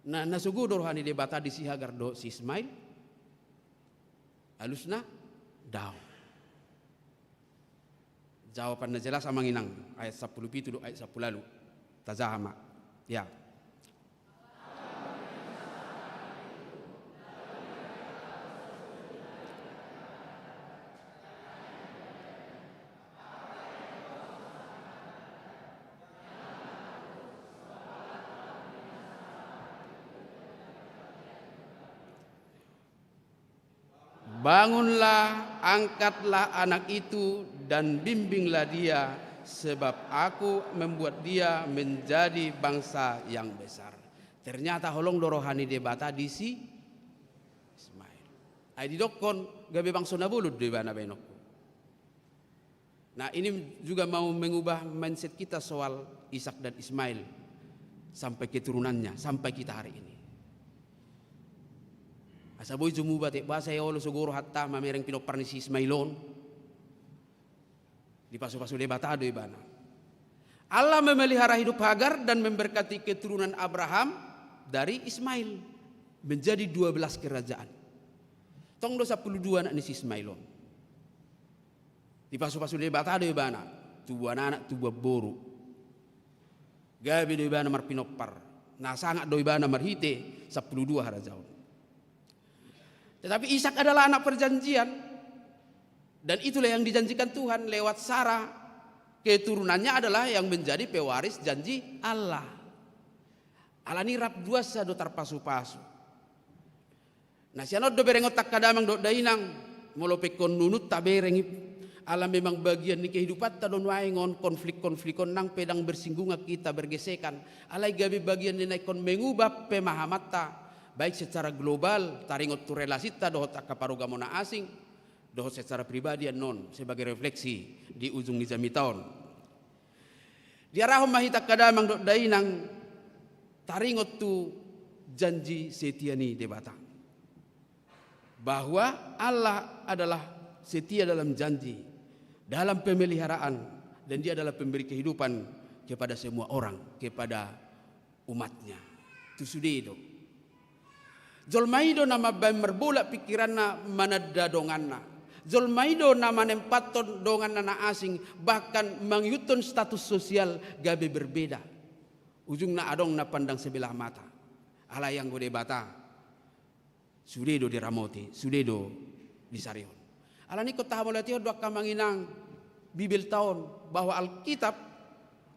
Nah, nasugudur hani debata di si Hagar do si Ismail. Alusna daw. Jawaban na jelas amanginang ayat 10 pitu do ayat 10 lalu. Tazahama. Ya. Bangunlah, angkatlah anak itu dan bimbinglah dia, sebab aku membuat dia menjadi bangsa yang besar. Ternyata holong dorohani debata di si Ismail. Ay di dokon gabe bang sonabulut di bana benok. Nah ini juga mau mengubah mindset kita soal Ishak dan Ismail sampai keturunannya, sampai kita hari ini. Asa boy jumuba te bahasa yolo suguro hatta mamereng pinopar ni si Ismailon. Di pasu-pasu debata do ibana. Allah memelihara hidup Hagar dan memberkati keturunan Abraham dari Ismail menjadi 12 kerajaan. Tong do 12 anak ni si Ismailon. Di pasu-pasu debata do ibana, tubuh anak tubuh boru. Gabi do ibana marpinopar. Nah sangat do ibana marhite 12 harajaon. Tetapi Ishak adalah anak perjanjian dan itulah yang dijanjikan Tuhan lewat Sarah. Keturunannya adalah yang menjadi pewaris janji Allah. Allah ni rap dua sa do tarpasu-pasu. Nah sianot do berengot tak kadamang do dainang molopekon nunut tak berengi. Allah memang bagian ni kehidupan ta don waingon konflik-konflikon nang pedang bersinggungan kita bergesekan. Allah gabi bagian ni naikon mengubah pemahaman ta baik secara global taringot tu relasi ta dohot akaparugamona asing dohot secara pribadi non sebagai refleksi di ujung nizami tahun. Diarahom mahita kadamang do dainang taringot tu janji setiani debata bahwa Allah adalah setia dalam janji, dalam pemeliharaan, dan dia adalah pemberi kehidupan kepada semua orang, kepada umatnya. Itu sudah itu. Jolmaido nama berbolak pikiranna manada donganna. Jolmaido nama nempaton dongan anak asing bahkan mengyutun status sosial gabe berbeda. Ujung na adong na pandang sebelah mata. Ala yang gode bata. Sudedo di Ramoti, sudedo di Sarion. Ala ni kota hamolatio doa kamanginang Bibil tahun bahwa Alkitab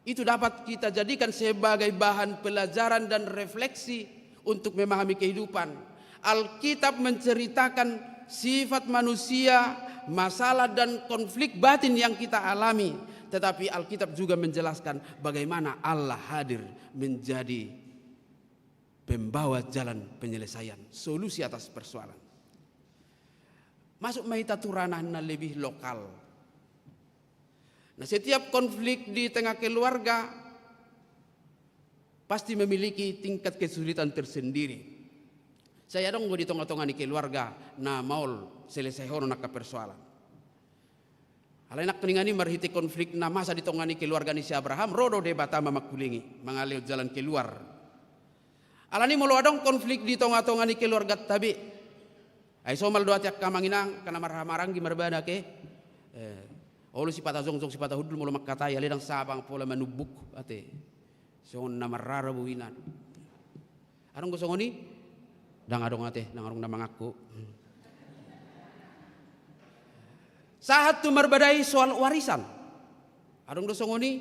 itu dapat kita jadikan sebagai bahan pelajaran dan refleksi untuk memahami kehidupan. Alkitab menceritakan sifat manusia, masalah dan konflik batin yang kita alami. Tetapi Alkitab juga menjelaskan bagaimana Allah hadir menjadi pembawa jalan penyelesaian, solusi atas persoalan. Masuk mahita ranah na lebih lokal. Nah setiap konflik di tengah keluarga pasti memiliki tingkat kesulitan tersendiri. Saya dong di tengah-tengah di keluarga na maul selesai hono nak persoalan. Alainak teningani marhiti konflik na masa di tengah ni keluarga ni si Abraham rodo debata mamakulingi mengalir jalan keluar. Alani mulu adong konflik di tengah-tengah ni keluarga tabi. Ai somal doa tiak kamanginang kana marah-marang gi marbada ke. Olu si patah zong si patah hudul mulu makata ya ledang sabang pola manubuk ate. Songon na marara buwinan. Arong gusto ngoni? Dang adong ate, nang arong na mangaku. Sahat tu marbadai soal warisan. Arong gusto ngoni?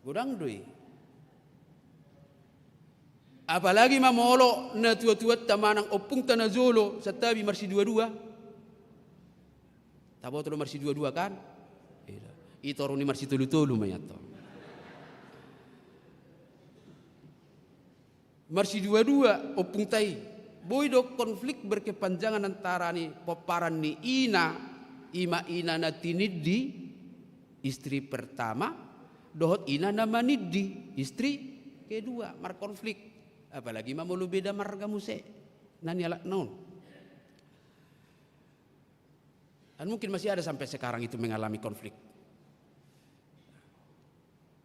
Gudang dui. Apalagi mamolo na tua-tua tamanang opung tanazolo sa tabi marsi dua-dua. Tabo tulo marsi dua-dua kan? Ito arong ni marsi tulu-tulu mayato. Marsi dua-dua opung tai boydo konflik berkepanjangan antara ni paparan ni ina na tiniddi istri pertama dohot ina nama niddi istri kedua mar konflik apalagi mamulu beda marga muse nani alak non dan mungkin masih ada sampai sekarang itu mengalami konflik.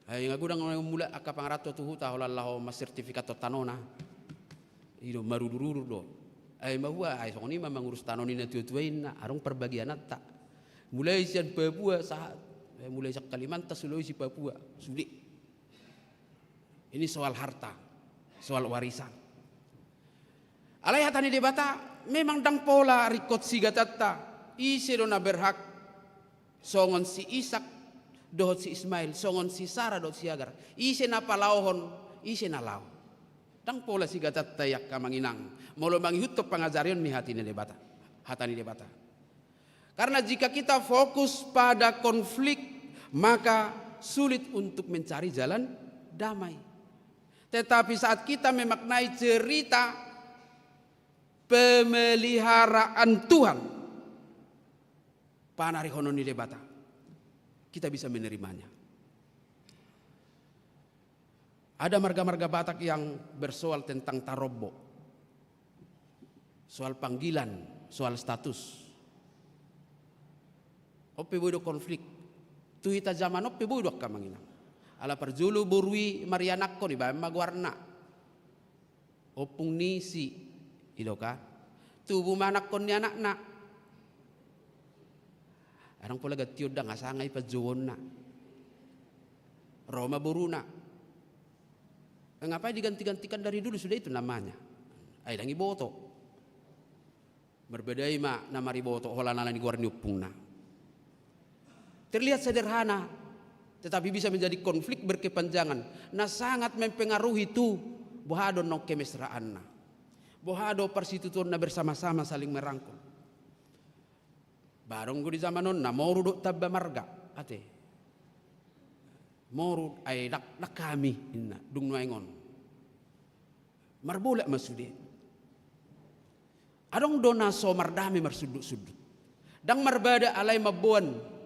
Ay ngagudang mula akapangarato tu huta holallahu mas sertifikato tanona. Ido marudururu do. Ay mahua ay songoni mangurus tanoni na tutuain na arong perbagian ta. Mulai sian Papua saat mulai sak Kalimantan Sulawesi Papua sudi. Ini soal harta, soal warisan. Alai hatani debata memang dang pola rikot sigatata isi dona berhak songon si Ishak dohot si Ismail, songon si Sarah dohot si Hagar. Ise na palauhon, ise na lau. Dang pola si gatat tayak kamanginang. Molo mangihutop pangajarion mi hati ni debata. Hatani debata. Karena jika kita fokus pada konflik, maka sulit untuk mencari jalan damai. Tetapi saat kita memaknai cerita pemeliharaan Tuhan, panari hono ni debata, kita bisa menerimanya. Ada marga-marga Batak yang bersoal tentang tarobo, soal panggilan, soal status. Ope bodo konflik, tuhita zaman ope bodo kamanginang. Ala perjulu burui marianakko ni ba magwarna. Opung nisi idoka. Tubuh manakko ni anak-nak. Arang pula gatiod da ngasangay pa na. Roma buruna. Ngapain diganti-gantikan dari dulu sudah itu namanya. Ay dangi boto. Berbedai ma nama riboto holana ni guarni upungna. Terlihat sederhana, tetapi bisa menjadi konflik berkepanjangan. Nah sangat mempengaruhi itu bohado no kemesraan na. Bohado persitutuan na bersama-sama saling merangkul. Barong ko di zaman na moru do tabba marga ate. Moru ay nak kami inna dung nuaingon. Marbulak masudi. Adong dona so mardami marsudut-sudut. Dang marbada alay mabuan.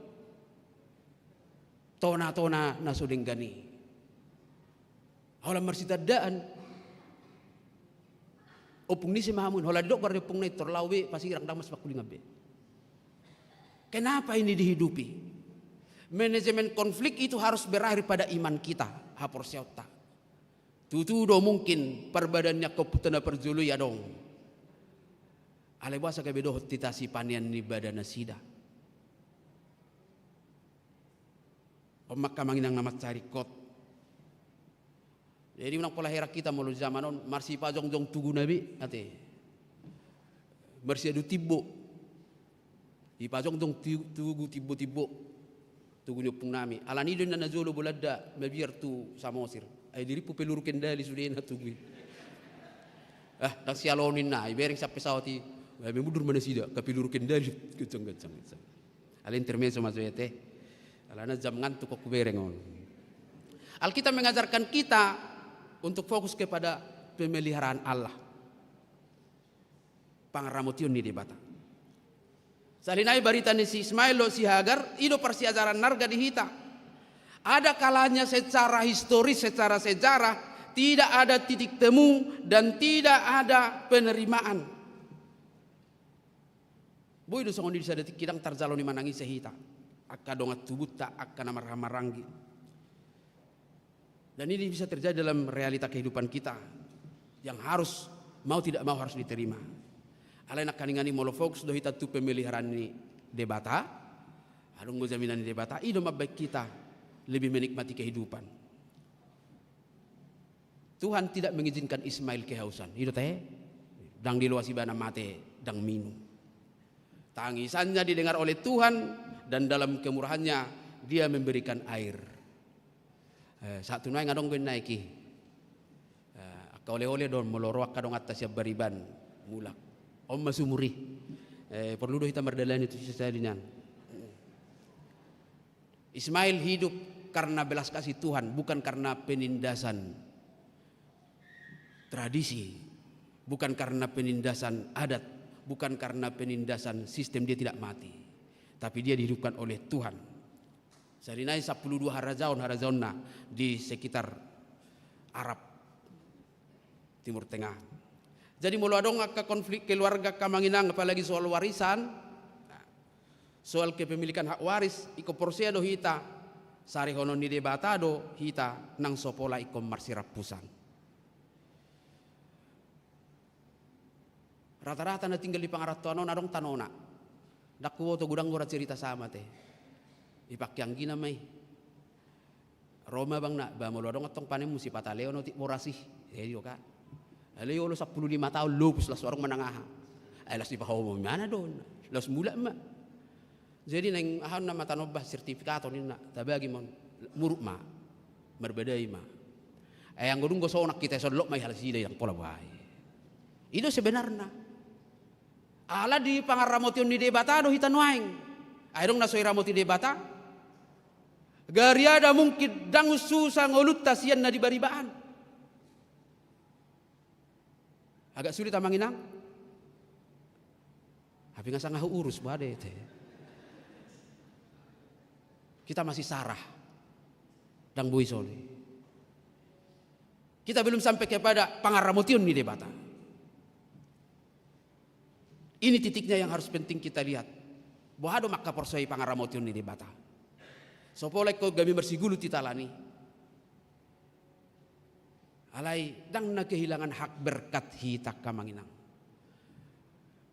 Tona-tona na suding gani. Hola marsitadaan. Opung ni si mahamun. Hola dok bar opung na itorlawi pasirang damas pakuling abe. Kenapa ini dihidupi? Manajemen konflik itu harus berakhir pada iman kita. Hapor syauta. Tutudo mungkin perbadannya keputana perjulu ya dong. Alebasa kebedoh titasi panian ni badana sida. Omak kamanginang nama cari kot. Jadi menang pola herak kita melalui zamanon marsi pajong jong tugu nabi ate. Marsi adu tibo. Di pajong jong tugu tibo. Tugu nyopung nami. Alani do na nazolo bolada mabiar tu samosir. Ay diri pu peluru kendali sudah na tugu. Dang sialonin na ibereng sa pesawati. Ay memudur mana sida kapiluru kendali kencang. Ala intermezzo mazoete. Alana jam ngantuk kok berengon. Alkitab mengajarkan kita untuk fokus kepada pemeliharaan Allah. Pangaramotion ni debata. Salinai barita ni si Ismail lo si Hagar, ido persiajaran narga dihita. Ada kalanya secara historis, secara sejarah tidak ada titik temu dan tidak ada penerimaan. Boy do songon di sada kidang tarzalo ni manangi sehita. Akka dongat tubuta akka namaranggi. Dan ini bisa terjadi dalam realita kehidupan kita yang harus mau tidak mau harus diterima. Alain akaningani molo fokus do hita tu pemeliharaan ni debata. Adong go jaminan ni debata ido mabbaik kita lebih menikmati kehidupan. Tuhan tidak mengizinkan Ismail kehausan. Ido teh dang diluasi bana mate dang minum. Tangisannya didengar oleh Tuhan dan dalam kemurahannya dia memberikan air. Satu naik ngadong gue naiki. Akka oleh-oleh don meloro akka dong atas siap bariban mulak. Om masumuri. Perlu do kita merdalan itu sesadinya. Ismail hidup karena belas kasih Tuhan, bukan karena penindasan tradisi, bukan karena penindasan adat, bukan karena penindasan sistem. Dia tidak mati, tapi dia dihidupkan oleh Tuhan. Sarinai 12 harazaon di sekitar Arab Timur Tengah. Jadi mulu adong ke konflik keluarga kamanginang, apalagi soal warisan, soal kepemilikan hak waris, iko porsia do hita, sari hono ni debata do hita nang sopola iko marsirapusan. Rata-rata na tinggal di pangaratuanon adong tanona. Dakuwo to gudang gura cerita sama teh. Ipakyang gina may. Roma bang na ba mulu adong atong panen musi pataleo no ti morasih. Yo ka. Aleo lo 15 tahun lupus las orang menangaha. Ay las ipahaw mo mana don. Las mula ma. Jadi neng ahon na matanobah sertifikato nina tabagi mon muruk ma. Berbedai ma. Yang gudung gosonak kita sodlok may halasida yang pola bahay. Itu sebenarnya. Ala di pangaramotion ni debata do hitanuaing. Ayrong nasoy ramoti debata. Gariada mungkin dang susah ngolut tasian na di baribaan. Agak sulit amanginang. Tapi nggak sangat urus badai teh. Kita masih sarah dan boisoli. Kita belum sampai kepada pangaramotion ni debata. Ini titiknya yang harus penting kita lihat. Bahado maka persoi pangaramotion ni debata. Sopolek ko gami bersigulu titalani. Alai dang na kehilangan hak berkat hitak kamanginang.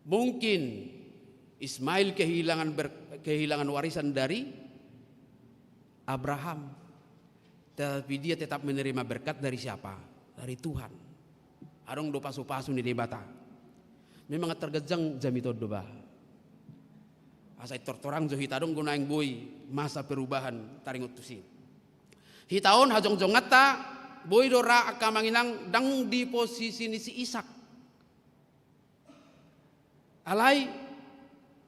Mungkin Ismail kehilangan warisan dari Abraham, tapi dia tetap menerima berkat dari siapa? Dari Tuhan. Adong do pasu-pasu ni debata. Memang tergejang jamito doba. Asai tortorang jo hitadong gunaing boy masa perubahan taringot tusi. Hitaon hajong jongata boy dora akamanginang dang di posisi ni si Ishak. Alai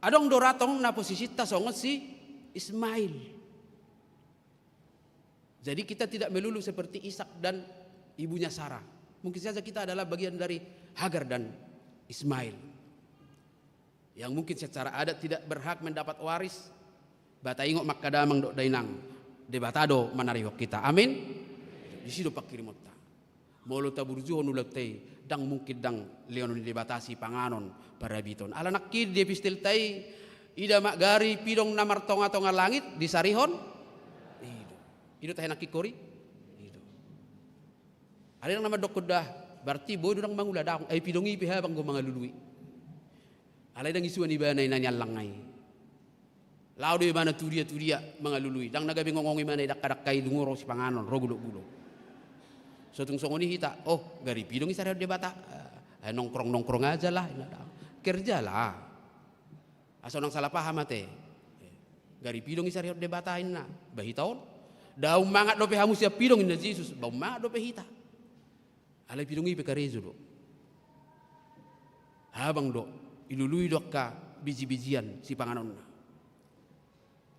adong doratong na posisi tasongot si Ismail. Jadi kita tidak melulu seperti Ishak dan ibunya Sarah. Mungkin saja kita adalah bagian dari Hagar dan Ismail. Yang mungkin secara adat tidak berhak mendapat waris. Bata ingok makadamang dok dainang. Debatado manariwak kita. Amin. Di situ pak kirimota. Molo taburjuhon ulatay. Dang mungkin dang leonon debatasi panganon para biton. Ala nakid di pistil tay. Ida makgari pidong namar tonga-tonga langit di sarihon. Itu tayo nakikori. Itu. Ada yang nama dokod dah. Berarti boy dorang mangula dah. Ay pidongi piha bang mga lului. Alay dang isuan iba na inanyalang ngay. Lao di mana turia mga lului. Dang nagabi ngongongi mana idak-kadakay dunguro si panganon rogulo-gulo. So tung songoni hita, oh gari pidong isareo debata. Nongkrong-nongkrong aja lah. Kerja lah. Aso nang salah paham ate. Gari pidong isareo debatain na. Bahitaon. Daw mangat dope hamu siap pidong ina Jesus. Bau mangat dope hita. Alay pidong ipe karezo do. Habang do. Ilului dok ka biji-bijian si panganon na.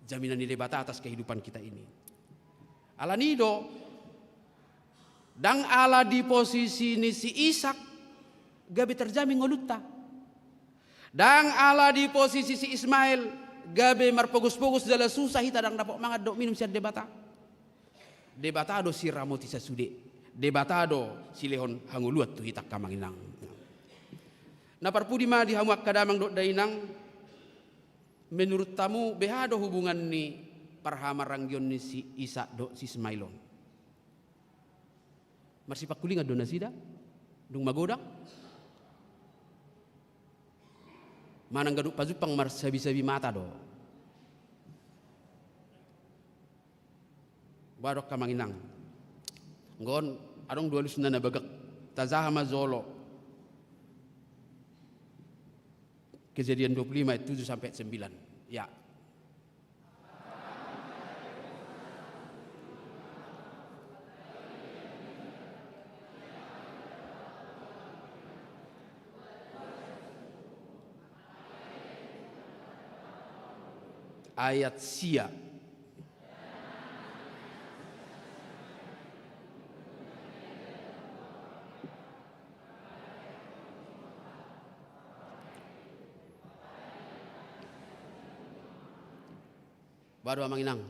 Jaminan ni debata atas kehidupan kita ini. Alanido. Dang ala di posisi ni si Ishak gabe terjamin ngolutta. Dang ala di posisi si Ismail gabe marpogus-pogus dala susah hita dang dapat mangat dok minum siat debata. Debatado si ramoti sa sude. Debatado si lehon hanguluat tu hitak kamanginang. Naparpudi ma di hamuak kadamang dok dainang. Menurut tamu behado hubungan ni parhamarangyon ni si Isa dok si Ismailon. Marsi pakuling adon nasida dung magodak manang gaduk pazupang marsabi-sabi mata do barok kamanginang ngon adong dua lusna na bagak tazahama zolo kejadian 25 ayat 7 sampai 9 ya. Ayat sia. Baru amanginang.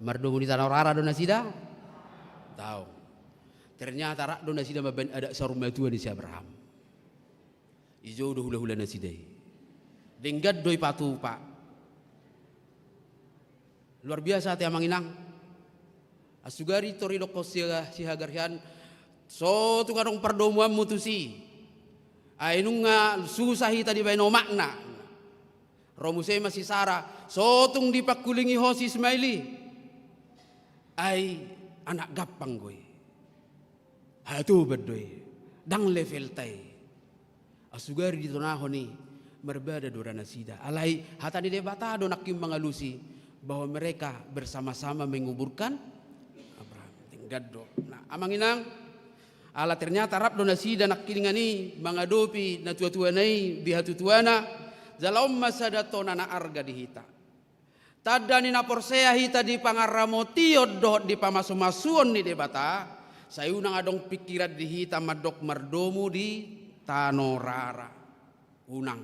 Mardungu di tanah rara dona sida. Tahu. Ternyata rak dona sida maben ada sarumah tua di si Abraham. Ijo do hula-hula nasidai. Denggad doi patu pak. Luar biasa te amanginang. Asugari tori doko si Hagarhian. So tu kadong perdomuan mutusi. Ainung susah tadi baino makna. Romuse masih Sarah. So tung dipakulingi hosi Ismaili. Ai anak gampang gue. Hatu berdoi. Dang level tay. Asugari di tonaho ni. Berbeda dorana sida. Alai hata di debata do nakim mangalusi bahwa mereka bersama-sama menguburkan Abraham. Tinggaddo. Nah, amanginang ala ternyata rap dona sida nakilingani mangadopi na tua-tua nai di hatutuana zalaum masadato na arga dihita. Tada ni na porsea hita di pangaramotio do di pamasumasuon ni debata sayunang adong pikiran di hita madok mardomu di tanorara unang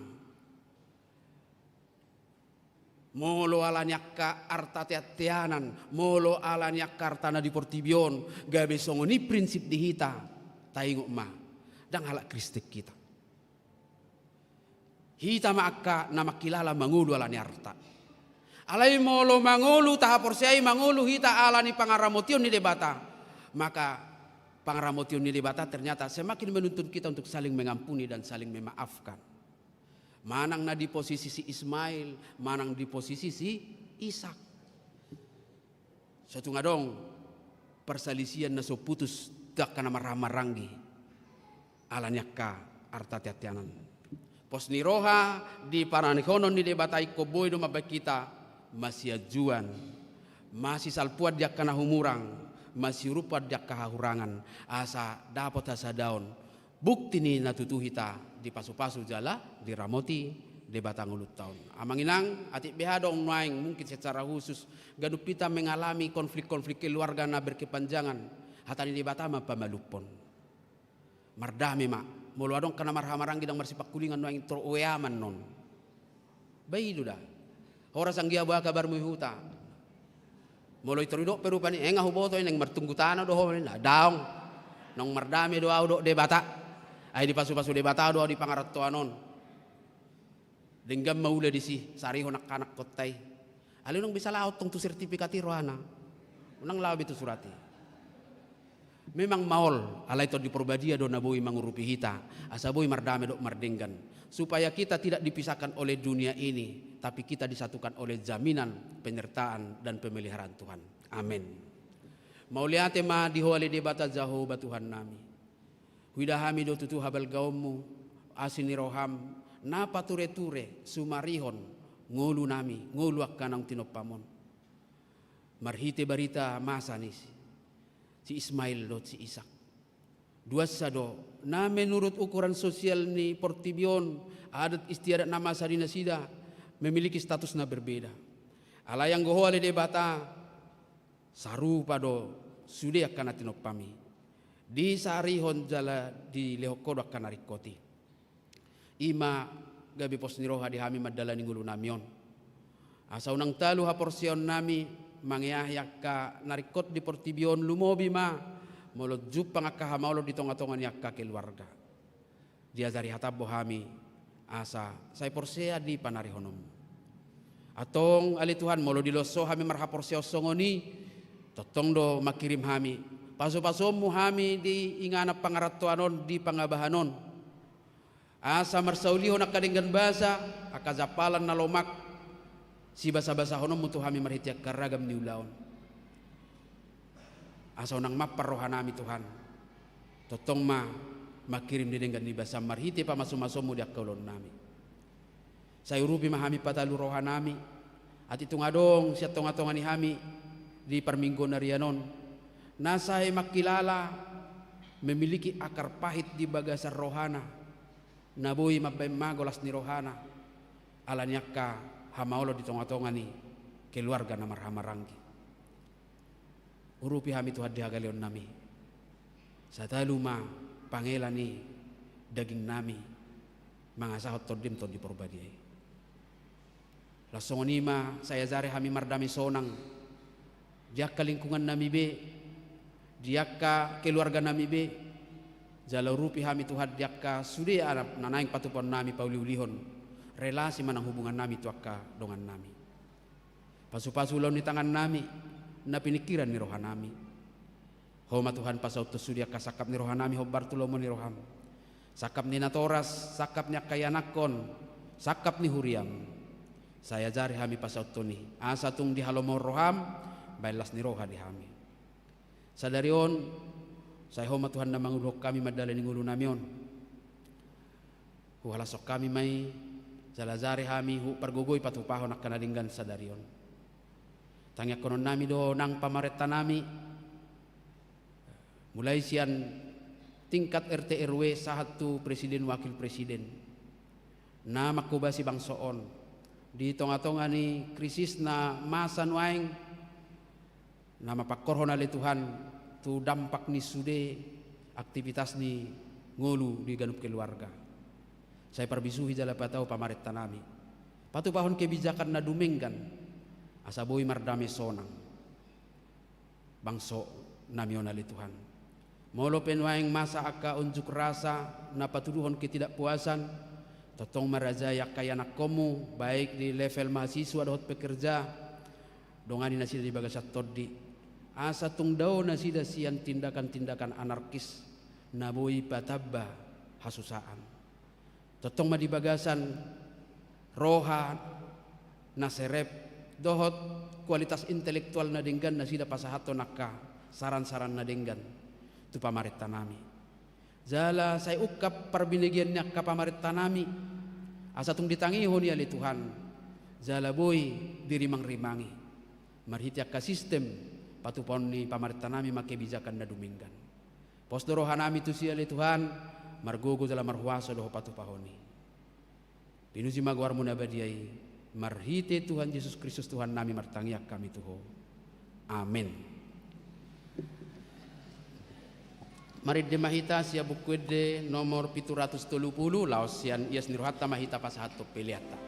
molo alanyakka arta teatianan molo alanyakka artana di portibion gabe songoni prinsip di hita taingok ma dang halak kristik kita hita maakka nama kilala mangulu alani arta alai molo mangulu tahaporsiai mangulu hita alani pangaramotion ni debata maka pangaramotion ni debata ternyata semakin menuntun kita untuk saling mengampuni dan saling memaafkan. Manang na di posisi si Ismail, manang di posisi si Ishak. Satu ngadong perselisihan na so putus dak kana maranggi alanyakka arta tiatianan. Pos ni roha di paranikonon ni debatai koboy do mabak kita masih ajuan masih salpuat dia kana humurang masih rupa dia kahahurangan asa dapat asa daun bukti ni natutuhita di pasu-pasu jala di ramoti di batang ulut tahun amanginang atik behadong naing mungkin secara khusus gadup kita mengalami konflik-konflik keluarga na berkepanjangan hatani di batama pamalupon mardami mak mulu adong kana marhamarang gidang marsipak kulingan naing troweaman non bayi dah ora sanggia ba kabar muhuta moloy torido pero pani enga huboto nang martunggutana do ho na daong nang mardami do audo debata ay di pasu-pasu debata do di pangaratoanon denggam maula di si sari honak kanak kotay ali nang bisa laot tong tu sertifikati rohana unang labi tu surati memang maol alay to di porbadia do naboy mangurupi hita asaboy mardami do mardenggan supaya kita tidak dipisahkan oleh dunia ini tapi kita disatukan oleh jaminan penyertaan dan pemeliharaan Tuhan. Amin. Mauliate ma dihoali debata Jehovah Tuhan nami. Widahami do tutu habal gaummu asini roham napa ture-ture sumarihon ngulu nami ngulu akkanang tinopamon. Marhite barita masanis si Ismail do si Ishak. Dua sado na menurut ukuran sosial ni Portibion adat istiadat nama sarina sida memiliki status na berbeda. Ala yang goho ale debata saru pado sude akan atinopami. Di sarihon jala di lehokodo akan arikoti. Ima gabi pos niroha di hami madala ninggulu namion. Asa unang talu ha porsion nami mangyahyak ka narikot di Portibion lumobi ma molot jup pangakka hamaulo di tonga-tongan yakka keluarga. Dia dari hatabo hami asa say porsea di panarihonom. Atong ali Tuhan molo diloso hami marhaporsea songoni totong do makirim hami paso-pasomu hami di ingana pangaratoanon di pangabahanon asa marsaulihon akadenggan basa akazapalan na lomak si basa-basa honom mutu hami marhitiak karagam ni ulaon asa unang maparohanami Tuhan totong makirim didenggan ni basa marhiti pamaso-masomu di akaulon nami sayurupi mahami patalu rohanami at itong adong siya tonga-tonga ni hami di parminggo na riyanon nasahe makilala memiliki akar pahit di bagasar rohana naboy magolas ni rohana alanyakka hamaulo di tonga-tonga ni keluarga na marhamaranggi urupi hami Tuhan dihagalion nami sa taluma pangela ni daging nami mga sahot todim to di porbadiay lasongonima saya zare hami mardami sonang diakka lingkungan nami be diakka keluarga nami be jalo rupi hami Tuhan diakka sude arab nanaing patupon nami pauliulihon relasi manang hubungan nami tuakka dongan nami pasu-pasu law ni tangan nami na pinikiran ni rohan nami homa Tuhan pasaut to sudia kasakap ni rohan nami hobartulomo ni roham sakap ni natoras sakap nya kayanakon sakap ni huriam saya jari hami pasaut to ni asa tung di halomor roham bailas ni roha di hami sadarion saya homa Tuhan na mangulok kami madala ni ngulu namion huhalasok kami may jalazari hami hu pargogoy patupahon nak kanadinggan sadarion tangyak konon nami do nang pamareta nami mulai sian tingkat RT RW satu presiden wakil presiden na makubasi bangsoon di tonga-tonga ni krisis na masa nuaing na mapakorhon ali Tuhan tu dampak ni sude aktivitas ni ngolu di ganup keluarga. Saya perbisuhi jala patau pamaret tanami. Patu pahon kebijakan na dumenggan asaboi mardame sonang. Bangso namionali Tuhan. Molo penwaeng masa aka unjuk rasa na patuduhon ketidakpuasan totong marajaya kaya anak komu baik di level mahasiswa dahot pekerja dongani nasida di bagasat todi asa tungdao nasida sian tindakan-tindakan anarkis naboi patabba hasusaan totong ma di bagasan roha naserep dohot kualitas intelektual na denggan nasida pasahato nakka saran-saran na denggan tu pamaret tanami jala saya ukap perbinagiannya ka pamaret tanami asa tung ditangihon ya li Tuhan jala boy dirimang-rimangi marhitiak ka sistem patupon ni pamaret tanami make bijakan na duminggan pos dorohanami tu sia li Tuhan margogo jala marhuaso doho patupahoni pinuji magwar mun abadiai marhite Tuhan Yesus Kristus Tuhan nami martangiak kami tuho amin. Mari de mahita sia bukude nomor 730 laos sian ias nirohatta mahita pasahato peliata.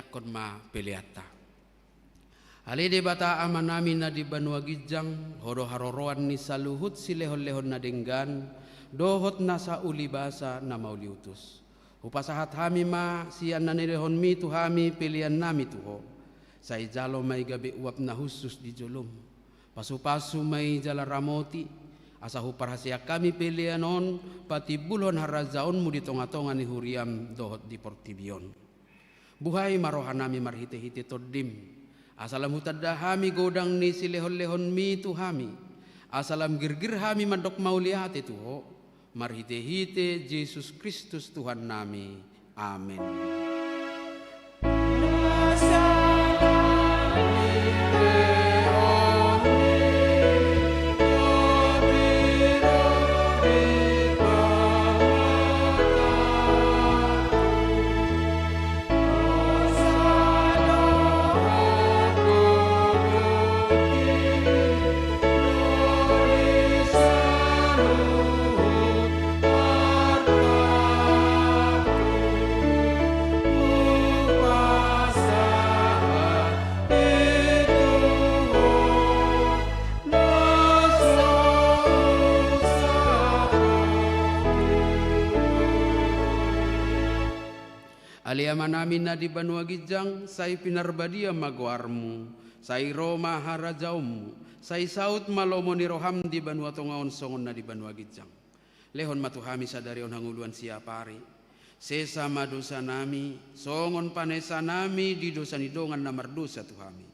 yakon ma peliata. Ale debata amanami na di Banua Gijang, hodo haroroan ni saluhut si lehon-lehon na denggan, dohot na sa ulibasa na mauliutus. Upasahat hami ma siyan na nilehon mi tu hami pilihan nami tuho. Sa ijalo may gabi uap na husus di jolom. Pasu-pasu may jala ramoti, asa huparhasya kami pilihanon, pati bulhon harazaon mu di tonga-tonga ni huriam dohot di portibion. Buhay marohan nami marhite-hite todim. Asalam hutadda hami godang ni si lehon-lehon mi tu hami. Asalam girgir hami madok mauliate tuho. Marhite-hite Yesus Kristus Tuhan nami. Amin. Aliaman namin na di Banua Gijang, say pinarbadia magwarmu, say Roma harajaumu, say saut malomo ni roham di Banua Tongaon songon na di Banua Gijang. Lehon matuhami sa darion hanguluan siapari. Sesa madosa nami, songon panesa nami di dosa nidongan na mardosa tuhami.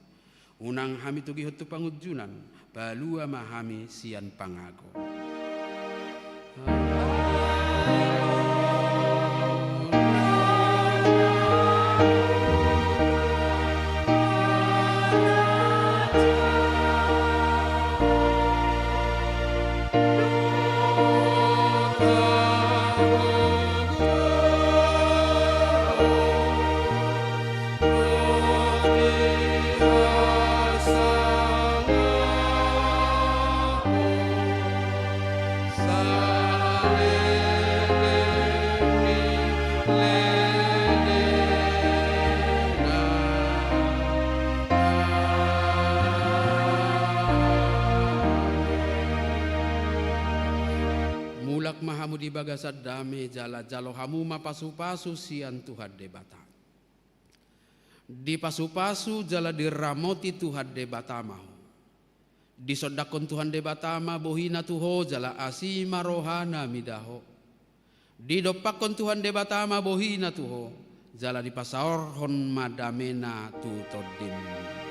Unang hami tugihot tu pangujunan, balua mahami sian pangago. Mahamu di bagasad dame jala jalo hamu mapasu-pasu sian Tuhan debata. Di pasu-pasu jala diramoti Tuhan debata mahu. Di sodakon Tuhan debata ma bohina tuho jala asima rohana midaho. Di dopakon Tuhan debata ma bohina tuho jala di pasaorhon madamena tu todim.